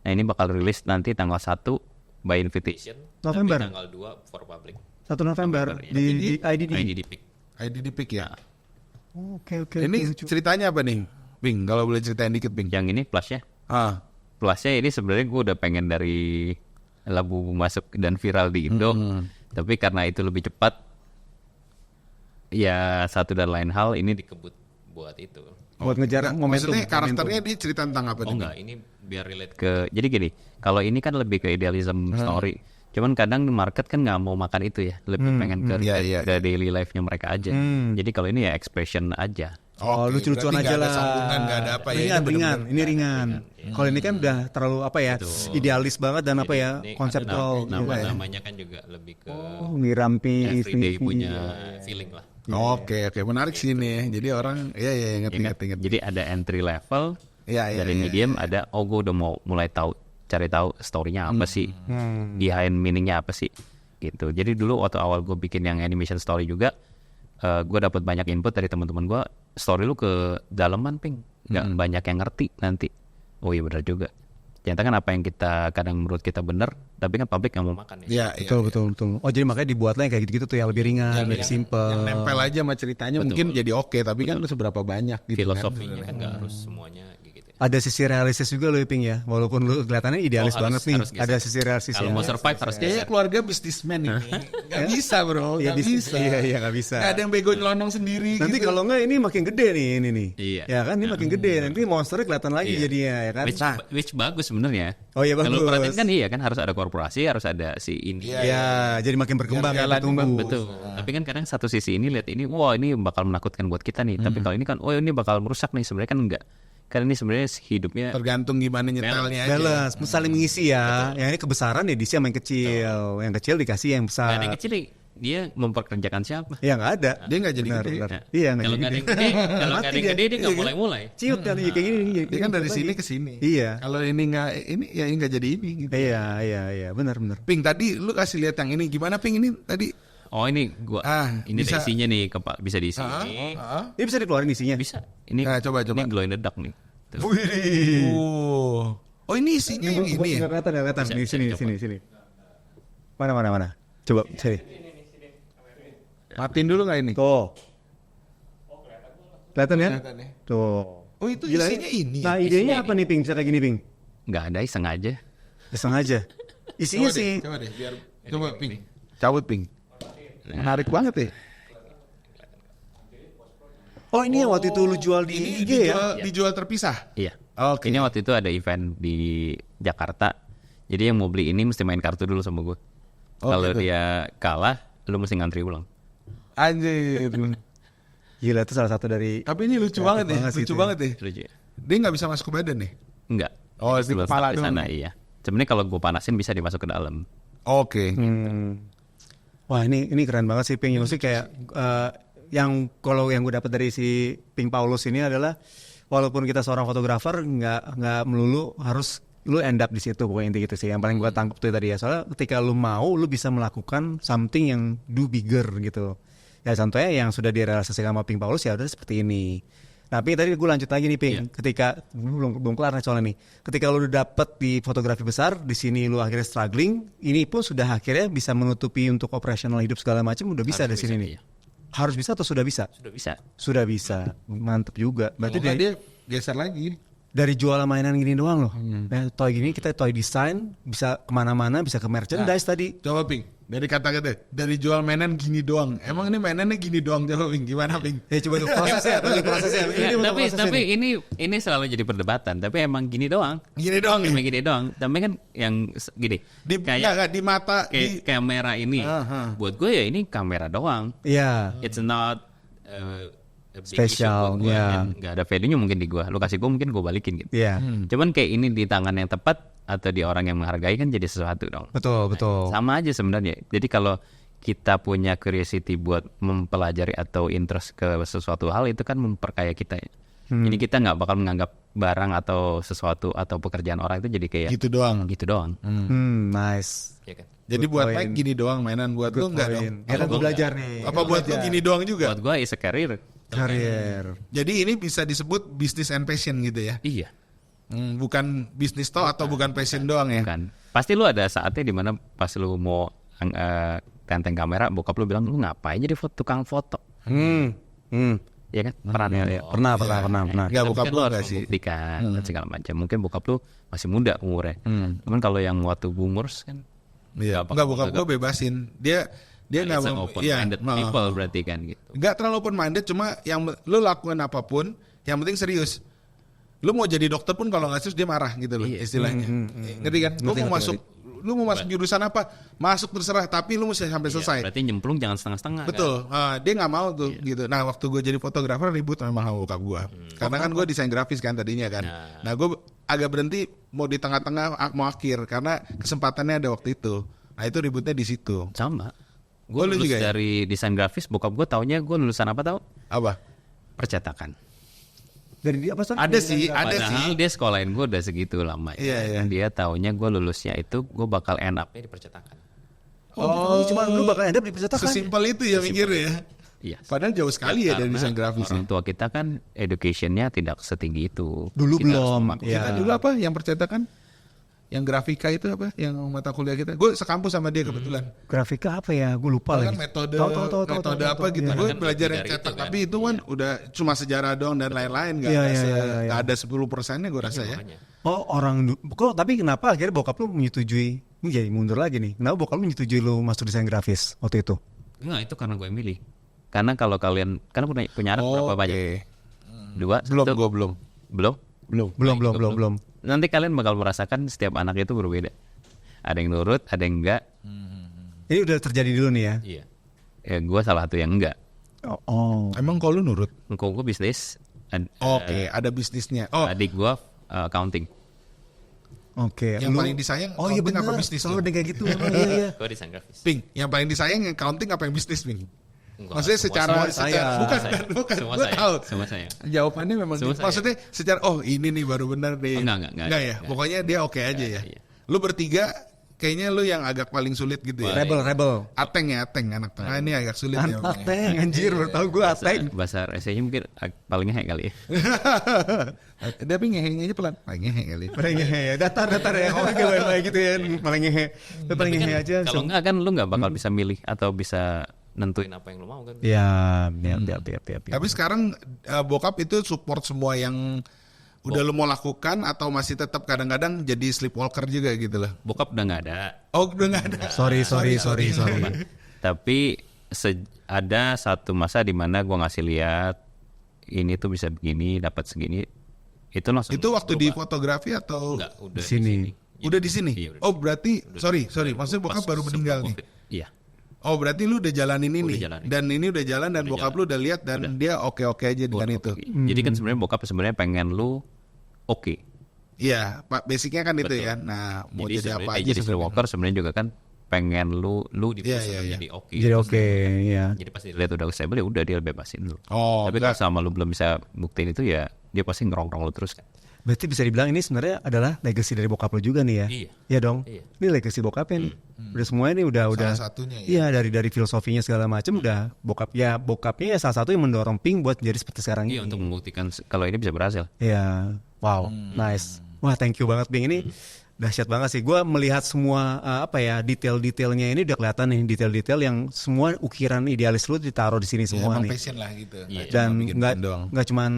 Nah ini bakal rilis nanti tanggal 1 by invitation. November. Tapi tanggal 2 for public. 1 November ya. di IDD. IDD Peak. IDD Pick ya. Oke. Ini lucu. ceritanya apa nih? Bing, kalau boleh ceritain dikit Bing. Yang ini plusnya. Ah, Plusnya ini sebenarnya gue udah pengen dari Labu masuk dan viral di Indo. Tapi karena itu lebih cepat, ya satu dan lain hal ini dikebut buat itu. Buat ngejar momentum. maksudnya karakternya dia cerita tentang apa Oh nih? enggak, ini biar relate ke. Jadi gini, kalau ini kan lebih ke idealism story. Cuman kadang market kan nggak mau makan itu ya, lebih pengen ke, ke daily life-nya mereka aja. Jadi kalau ini ya expression aja. Oh, Oke, lucu-lucuan berarti nggak aja ada lah. sambungan, nggak ada apa ya. Ringan, ini ringan. Kalau ini kan udah terlalu apa ya, idealis banget dan apa ya, Ini konseptual. nama-namanya kan juga lebih ke Mirampi, everyday punya feeling lah. Oke, menarik sih ini ya. Jadi orang, ya ngerti. Jadi ada entry level, Ya, dari medium ada, gue udah mau mulai cari tahu story-nya apa sih, behind meaning-nya apa sih, gitu. Jadi dulu waktu awal gue bikin yang animation story juga, gue dapat banyak input dari teman-teman gue, story lu ke dalaman Ping, nggak banyak yang ngerti nanti. Oh iya benar juga. Ternyata kan apa yang kita kadang menurut kita benar, tapi kan publik nggak mau makan ya. Betul. Oh jadi makanya dibuatlah yang kayak gitu-gitu tuh yang lebih ringan, lebih simple. Yang nempel aja sama ceritanya mungkin jadi oke, tapi kan seberapa banyak gitu Filosofinya kan nggak harus semuanya gitu. Ada sisi realistis juga loh Ping ya, walaupun lu kelihatannya idealis banget nih. harus geser. Ada sisi realistis. Kalau mau survive harus Kayaknya geser. keluarga bisnismen ini. Gak bisa bro, gak bisa. Iya nggak bisa. Gak ada yang bego nyelonong sendiri Nanti gitu. kalau nggak ini makin gede nih ini nih. Iya. Ya kan ini makin gede. Nanti monsternya kelihatan lagi jadinya ya kan. Which bagus sebenarnya. Oh iya Kalau bagus. perhatiin kan iya kan harus ada korporasi, harus ada si ini. Ya, jadi makin berkembang ya, Jalan tunggu. Betul. Tapi kan kadang satu sisi ini lihat ini, wah ini bakal menakutkan buat kita nih. Tapi kalau ini kan, oh ini bakal merusak nih. Sebenarnya kan enggak. Karena ini sebenarnya hidupnya Tergantung gimana nyetelnya aja. Balance, saling mengisi ya. Yang ini kebesaran ya diisi sama yang kecil. Yang kecil dikasih yang nggak ada besar. yang kecil nih. dia memperkerjakan siapa? Ya nggak ada. Dia nggak jadi Benar, gede. benar. Nah, Iya nggak kalau jadi nggak ada gede. yang gede, kalau nggak ada yang Mati gede dia nggak dia. mulai-mulai. Ciut kan kayak gini. Dia kan dari sini ke sini. Iya. Kalau ini ya nggak jadi ini. Gitu. Iya, benar. Ping tadi lu kasih lihat yang ini gimana Ping ini tadi? Oh ini gua, ini bisa. isinya nih bisa diisi. Ini bisa dikeluarin isinya. Bisa. Ini Nah, coba. Ini glow in the dark nih. Tuh. Wih. Oh ini isinya yang ini ya? Nggak kelihatan. Nih, Bisa, sini. Mana. Coba sini. Matiin dulu nggak ini? Tuh. Kelihatan ya? Kelihatan ya. Tuh. Oh itu Gila, isinya ini. Nah Isinya idenya ini. apa nih Ping? Bisa kayak gini Ping? Nggak ada, iseng aja. Sengaja. Isinya sih. Coba deh biar coba Ping. Cabut Ping. Menarik banget ya. Oh ini yang waktu itu lu jual di Ini IG ya? dijual terpisah. Iya. Oke. Ini waktu itu ada event di Jakarta. Jadi yang mau beli ini mesti main kartu dulu sama gue. Kalau gitu. dia kalah, lu mesti ngantri ulang. Anjir. Gila itu salah satu dari. Tapi ini lucu banget ya. banget sih Lucu itu. banget ya. Lucu ya? Dia nggak bisa masuk ke badan nih. Enggak. Oh, di Sebelum kepala sampai doang. sana, iya. Sebenarnya kalau gue panasin bisa dimasuk ke dalam. Oke. Wah ini keren banget sih Ping. Maksudnya kayak yang kalau yang gue dapat dari si Ping Paulus ini adalah walaupun kita seorang fotografer nggak melulu harus lu end up di situ pokoknya inti gitu sih. Yang paling gue tangkap tuh tadi ya. Soalnya ketika lu mau lu bisa melakukan something yang do bigger gitu. Ya contohnya yang sudah direalisasikan sama Ping Paulus ya udah seperti ini. Tapi tadi gue lanjut lagi nih Ping. Iya. Ketika belum kelar nih soalnya nih. Ketika lu udah dapet di fotografi besar, di sini lu akhirnya struggling, ini pun sudah akhirnya bisa menutupi untuk operasional hidup segala macam udah bisa Harus dari sini bisa, nih. iya. Harus bisa atau sudah bisa? Sudah bisa. Sudah bisa. Mantep juga. Berarti Kalau nggak dari, dia geser lagi. dari jualan mainan gini doang loh. Nah, toy gini kita toy design bisa kemana-mana, bisa ke merchandise tadi. Coba Ping. Dari kata-kata dari jual mainan gini doang. Emang ini mainannya gini doang coba Ping. Gimana Ping? Coba tuh prosesnya, prosesnya. Ya, bentuk tapi prosesnya nih. ini selalu jadi perdebatan. Tapi emang gini doang. Gini doang ya. Emang gini doang. Tapi kan yang gini. Nggak, di mata kayak kamera ini. Aha. Buat gue ya ini kamera doang. Iya. It's not a big Special, issue buat gue. ya. Dan nggak ada value-nya mungkin di gue. Lu kasih gue mungkin gue balikin gitu. Iya. Cuman kayak ini di tangan yang tepat atau di orang yang menghargai kan jadi sesuatu dong. Betul. Sama aja sebenarnya. Jadi kalau kita punya curiosity buat mempelajari atau interest ke sesuatu hal itu kan memperkaya kita ya. Jadi kita nggak bakal menganggap barang atau sesuatu atau pekerjaan orang itu jadi kayak gitu doang. gitu doang. Nice. Ya kan? Jadi Good buat point. Mike gini doang mainan buat lu enggak dong? Ya kan gue belajar nih. Apa buat lu gini doang juga? Buat gue is a career. Karier. Jadi ini bisa disebut business and passion gitu ya? Iya. Bukan bisnis toh atau bukan passion doang ya? Kan. Pasti lu ada saatnya di mana pas lu mau tenteng kamera, bokap lu bilang lu ngapain jadi tukang foto? Ya kan? Pernah. Enggak, Tapi bokap kan lu lu enggak harus sih. membuktikan dan segala macam. Mungkin bokap lu masih muda umurnya. Cuman kalau yang waktu boomers kan Iya. Nggak Enggak, bokap gue bebasin. Dia enggak it's an mau. open Iya. minded people berarti kan gitu. Enggak terlalu open minded, cuma yang lu lakukan apapun, yang penting serius. Lu mau jadi dokter pun kalau nggak serius dia marah gitu loh istilahnya. Ngerti kan? Lu mau masuk jurusan apa? Masuk terserah, tapi lu mesti sampai selesai. Iya, berarti nyemplung jangan setengah-setengah. Betul. Dia nggak mau tuh gitu. Nah waktu gue jadi fotografer ribut memang sama bokap gue. Karena kan gue desain grafis kan tadinya kan. Nah gue agak berhenti mau di tengah-tengah mau akhir karena kesempatannya ada waktu itu. Nah itu ributnya di situ. Sama. Gue lu lulus juga ya? dari desain grafis, bokap gue taunya gue lulusan apa tau? Apa? Percetakan. Dari apa sih? Ada sih. Padahal dia sekolahin gue udah segitu lama. Iya. Dia taunya gue lulusnya itu gue bakal end up-nya di percetakan. Oh, cuma lu bakal end up di percetakan. Sesimpel itu ya mikirnya ya. Iya. Padahal jauh sekali ya dari Karena desain grafis. orang tua kita kan education-nya tidak setinggi itu. Dulu Kita harus belum. memakai- Kita dulu apa yang percetakan? Yang grafika itu apa? Yang mata kuliah kita. Gue sekampus sama dia kebetulan. Grafika apa ya? Gue lupa Kan lagi. metode Tahu, apa gitu. Iya. Gue Kan belajar yang dari cetak, itu kan. tapi itu kan udah cuma sejarah doang dan lain-lain. Gak Iya, ada, iya, nggak ada 10%-nya gue rasa ya. Makanya. Oh orang kok tapi kenapa akhirnya bokap lu menyetujui? Ini jadi mundur lagi nih. Kenapa bokap lu menyetujui lu masuk desain grafis waktu itu? Enggak, itu karena gue yang milih. Karena kalau kalian kan punya anak berapa banyak? Dua. Belum, satu? gue belum. Belum. Belum. Nanti kalian bakal merasakan setiap anak itu berbeda. Ada yang nurut, ada yang enggak. Ini udah terjadi dulu nih ya. Iya. Ya gue salah satu yang enggak. Oh. Emang kalau lu nurut? Engkau gue bisnis. Oke, ada bisnisnya. Oh, Adik gue accounting. Oke. Yang lu- paling disayang Oh iya accounting benar. apa bisnis Selalu lu? ada kayak gitu. Emang, iya iya. Gue desain grafis. Ping, yang paling disayang yang accounting apa yang bisnis, Ping? Enggak, Maksudnya semua- secara, semua disayang. bukan, Semua gue saya. tahu. Semua saya. Jawabannya memang Semua gitu. saya. Maksudnya secara ini nih baru benar nih. Oh, enggak ya. ya. Pokoknya dia oke aja ya. iya. Lu bertiga kayaknya lu yang agak paling sulit gitu ya. Rebel. Ateng anak tengah ini agak sulit ya. Bang, ya. Ateng anjir, baru tahu gue ateng. Bahasa RC-nya mungkin paling ngehe kali ya. Tapi ngehe aja pelan. Paling ngehe kali. Paling ngehe ya, datar ya, orang kayak gitu ya, paling ngehe. Lu paling Tapi ngehe kan aja. Kalau enggak kan lu nggak bakal bisa milih atau bisa nentuin apa yang lu mau kan. Ya. Tapi sekarang bokap itu support semua yang udah lu mau lakukan atau masih tetap kadang-kadang jadi sleepwalker juga gitu loh. Bokap udah nggak ada. Oh, udah nggak ada. Sorry. Tapi ada satu masa di mana gua ngasih lihat ini tuh bisa begini, dapat segini. Itu langsung. Itu waktu di berubah. fotografi atau Enggak, udah Sini. di sini. udah di sini? Iya, udah. Oh, berarti sorry, maksudnya bokap Pas baru meninggal nih. COVID. Iya. Oh, berarti lu udah jalanin ini. Udah jalanin. Dan ini udah jalan dan Udah bokap lu udah lihat dan dia oke-oke aja dengan itu. Oke. Jadi kan sebenarnya bokap sebenarnya pengen lu oke. Iya, Pak, basicnya kan itu Betul. ya. Nah, mau Jadi jadi apa sebenarnya aja jadi sebenarnya. Walker sebenarnya juga kan pengen lu di Iya, posisi iya, iya. jadi oke. Jadi oke, ya. Jadi pasti lihat udah stable ya udah dia bebasin lu. Oh, Tapi kalau sama lu belum bisa buktiin itu ya dia pasti ngerong-rong lu terus kan. Berarti bisa dibilang ini sebenarnya adalah legacy dari bokap lo juga nih ya. Iya. Iya dong. Iya. Ini legacy bokapnya nih. Udah semuanya nih udah Salah satunya ya. Iya, dari filosofinya segala macam udah bokapnya ya salah satu yang mendorong Pink buat jadi seperti sekarang Iya ini. untuk membuktikan kalau ini bisa berhasil. Iya. Wow, nice. Wah, thank you banget Pink ini. Dahsyat banget sih. Gue melihat semua detail-detailnya ini udah kelihatan nih, detail-detail yang semua ukiran idealis lu ditaruh di sini Ya, semua emang nih. passion lah gitu. Iya. Nggak cuma Dan bikin nggak band doang. nggak cuman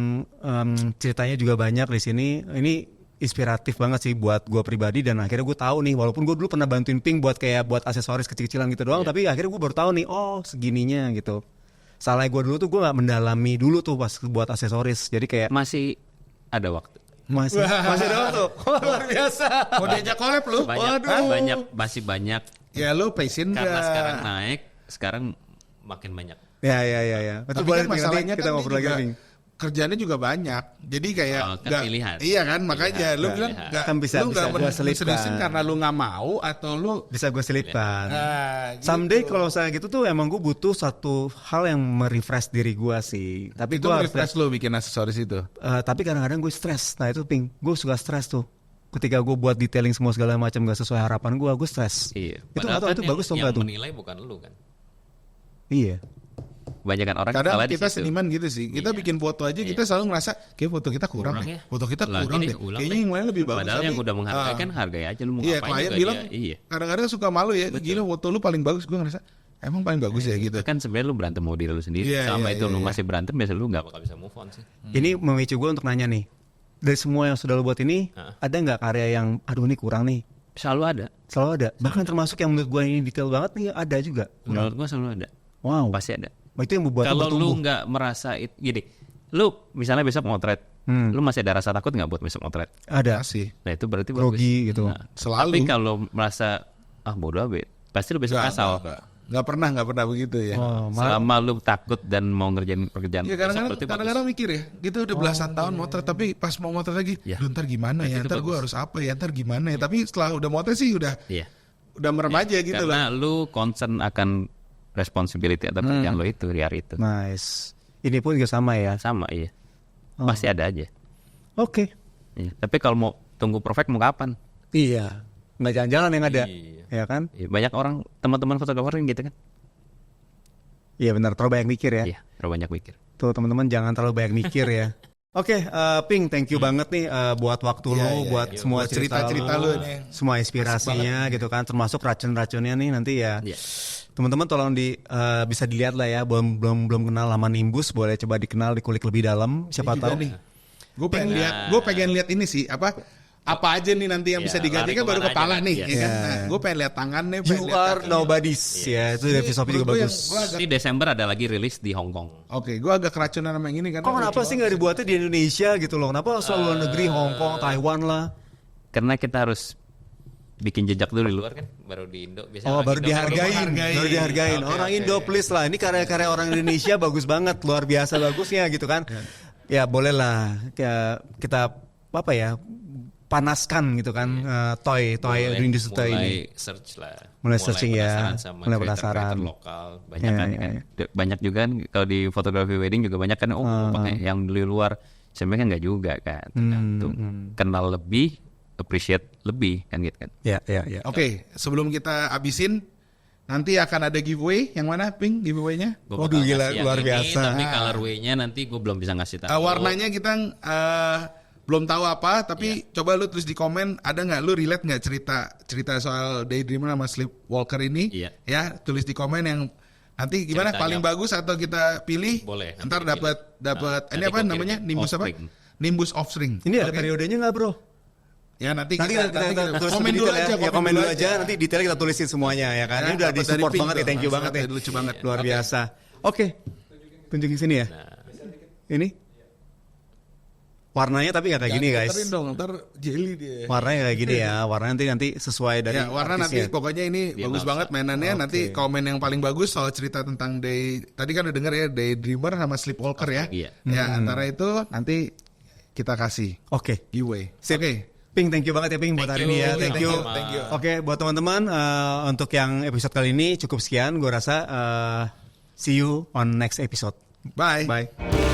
ceritanya juga banyak di sini. Ini inspiratif banget sih buat gue pribadi dan akhirnya gue tahu nih walaupun gue dulu pernah bantuin Pink buat aksesoris kecil-kecilan gitu doang, tapi akhirnya gue baru tahu nih oh segininya gitu. Salah gue dulu tuh gue nggak mendalami dulu tuh pas buat aksesoris, jadi kayak Masih ada waktu. masih doang tuh. Luar biasa. Mau diajak collab lu? Masih banyak Ya lu passion karena nggak? sekarang naik, sekarang makin banyak. Ya. Betul, Tapi boleh kan Pink, nanti masalahnya kita kan ngobrol lagi dia Pink. juga kerjanya juga banyak. Jadi kayak Oh, kan nggak- pilihan. Iya kan makanya lu Pilihan. bilang nggak Kan bisa lu nggak gua selipkan. seriusin karena lu nggak mau atau lu Bisa gue selipkan. gitu. Someday kalau saya gitu tuh emang gue butuh satu hal yang merefresh diri gue sih. Tapi itu gue harus refresh lu bikin aksesoris itu. tapi kadang-kadang gue stres. Nah itu Pink, gue suka stres tuh. Ketika gue buat detailing semua segala macam gak sesuai harapan gue stres. Iya. Itu Padahal atau kan itu bagus atau yang enggak tuh? menilai bukan lu kan. Iya. Kebanyakan orang Kadang salah di kita situ. seniman gitu sih. Kita Iya. bikin foto aja kita selalu ngerasa kayak foto kita kurang Kurang deh. ya. Foto kita Lagi kurang deh, deh. ulang Kayaknya deh. yang lain lebih bagus. Padahal yang tapi- udah menghargai kan hargai aja lu mau Iya, ngapain klien juga bilang dia. Iya. kadang-kadang suka malu ya. Gila foto lu paling bagus. Gue ngerasa emang paling bagus ya gitu. Kan sebenarnya lu berantem mau diri lu sendiri. Iya, Selama iya, itu iya, lu iya. masih berantem biasa lu gak bakal bisa move on sih. Ini memicu gue untuk nanya nih. Dari semua yang sudah lo buat ini, ada nggak karya yang aduh ini kurang nih? Selalu ada. Selalu ada. Bahkan termasuk yang menurut gue ini detail banget nih ada juga. Menurut gua selalu ada. Wow. Pasti ada. Itu yang membuat lo Kalau bertumbuh. lu nggak merasa itu gini, lu misalnya besok motret, lu masih ada rasa takut nggak buat besok motret? Ada. Masih. Nah itu berarti bagus. Grogi gitu. Nah, Selalu. Tapi kalau merasa bodo amat, pasti lu besok asal. Nggak pernah begitu ya. Oh, malah Selama lu takut dan mau ngerjain pekerjaan Iya besok, kadang-kadang berarti kadang-kadang mikir ya, kita udah belasan tahun motret tapi pas mau motret lagi, Ya. "Duh, ntar gimana ya, Itu ntar gue bagus. harus apa ya, ntar gimana ya. Tapi setelah udah motret sih udah Iya. merem aja gitu loh. Karena lu concern akan responsibility atau pekerjaan lo itu di hari itu. nice. Ini pun juga sama ya. Sama iya. Pasti ada aja. Oke. Iya. Tapi kalau mau tunggu perfect mau kapan? Iya. Nggak jalan-jalan yang ada. Iya. Ya kan? Iya, banyak orang teman-teman fotografer yang gitu kan. Iya benar. Terlalu banyak mikir ya. Iya, terlalu banyak mikir. Tuh teman-teman jangan terlalu banyak mikir ya. Oke, Pink, thank you banget nih buat waktu Iya, lo, iya, buat iya. semua Buat cerita cerita-cerita lo, lo nih. semua inspirasinya gitu kan, termasuk racun-racunnya nih nanti ya. Iya. Teman-teman tolong bisa dilihat lah ya, belum kenal nama Nimbus, boleh coba dikenal, dikulik lebih dalam, siapa Juga tahu. nih. Gue pengen lihat ini sih apa aja nih nanti yang Iya, bisa diganti kan lari baru kemana kepala aja, nih. iya. Ya kan? Iya. Nah, gue pengen lihat tangannya. You are nobodies, ya itu dari filosofi juga bagus. Di Desember ada lagi rilis di Hong Kong. Oke, gue agak keracunan sama yang ini kan. Kok kenapa sih nggak dibuatnya di Indonesia gitu loh? Kenapa selalu luar negeri, Hong Kong, Taiwan lah? Karena kita harus bikin jejak dulu di luar kan, baru di Indo. Biasanya Oh orang baru Indo dihargain, baru dihargain. Oke, Orang oke. Indo please lah, ini karya-karya orang Indonesia bagus banget, luar biasa bagusnya gitu kan. Ya boleh lah kita apa ya, panaskan gitu kan toy industri toy ini. Search lah. Mulai searching ya, penasaran sama mulai creator-creator penasaran. lokal banyak kan. Ya, ya. Banyak juga kan kalau di fotografi wedding juga banyak kan pakai yang di luar. Sebenarnya kan nggak juga kan. Tergantung. Kenal lebih, appreciate lebih kan gitu kan. Ya. Oke, sebelum kita abisin, nanti akan ada giveaway. Yang mana, Ping, giveaway-nya? Gua Waduh, bakal gila, kasih yang luar ini, biasa. Tapi colorway-nya nanti gue belum bisa ngasih tahu. Warnanya kita belum tahu apa, tapi coba lu tulis di komen, ada nggak lu relate nggak cerita soal Daydreamer sama Sleepwalker ini? Iya. Ya, tulis di komen yang nanti gimana Ceritanya. paling bagus atau kita pilih. Boleh, nanti Ntar dapat Nah, ini nanti apa gua namanya? kirim. Nimbus apa? Offspring. Nimbus Offspring. Ini ada Oke. periodenya nggak bro? Ya nanti Nanti kita kita tulis komen lebih dulu detail aja. ya. Komen dulu aja. Nanti detailnya kita tulisin semuanya ya kan. Ya, Ini udah dapat di support dari Pink banget tuh. ya. Thank you Sangat banget ya. lucu banget. Luar biasa. Oke. Tunjukin sini ya. Ini. Warnanya tapi nggak kayak gini guys. Ntarin dong, ntar jelly dia. Warnanya kayak gini ya. Warnanya nanti sesuai dari Ya, warna nanti artisnya. pokoknya ini Dia bagus nggak banget mainannya. Nanti komen yang paling bagus soal cerita tentang tadi kan udah denger ya Daydreamer sama Sleepwalker ya. Iya. Ya, antara itu nanti kita kasih Oke. giveaway. Sip. Oke. Ping, thank you banget ya Ping buat hari ini ya. Thank you. Thank you. Oke, buat teman-teman untuk yang episode kali ini cukup sekian. Gue rasa see you on next episode. Bye. Bye.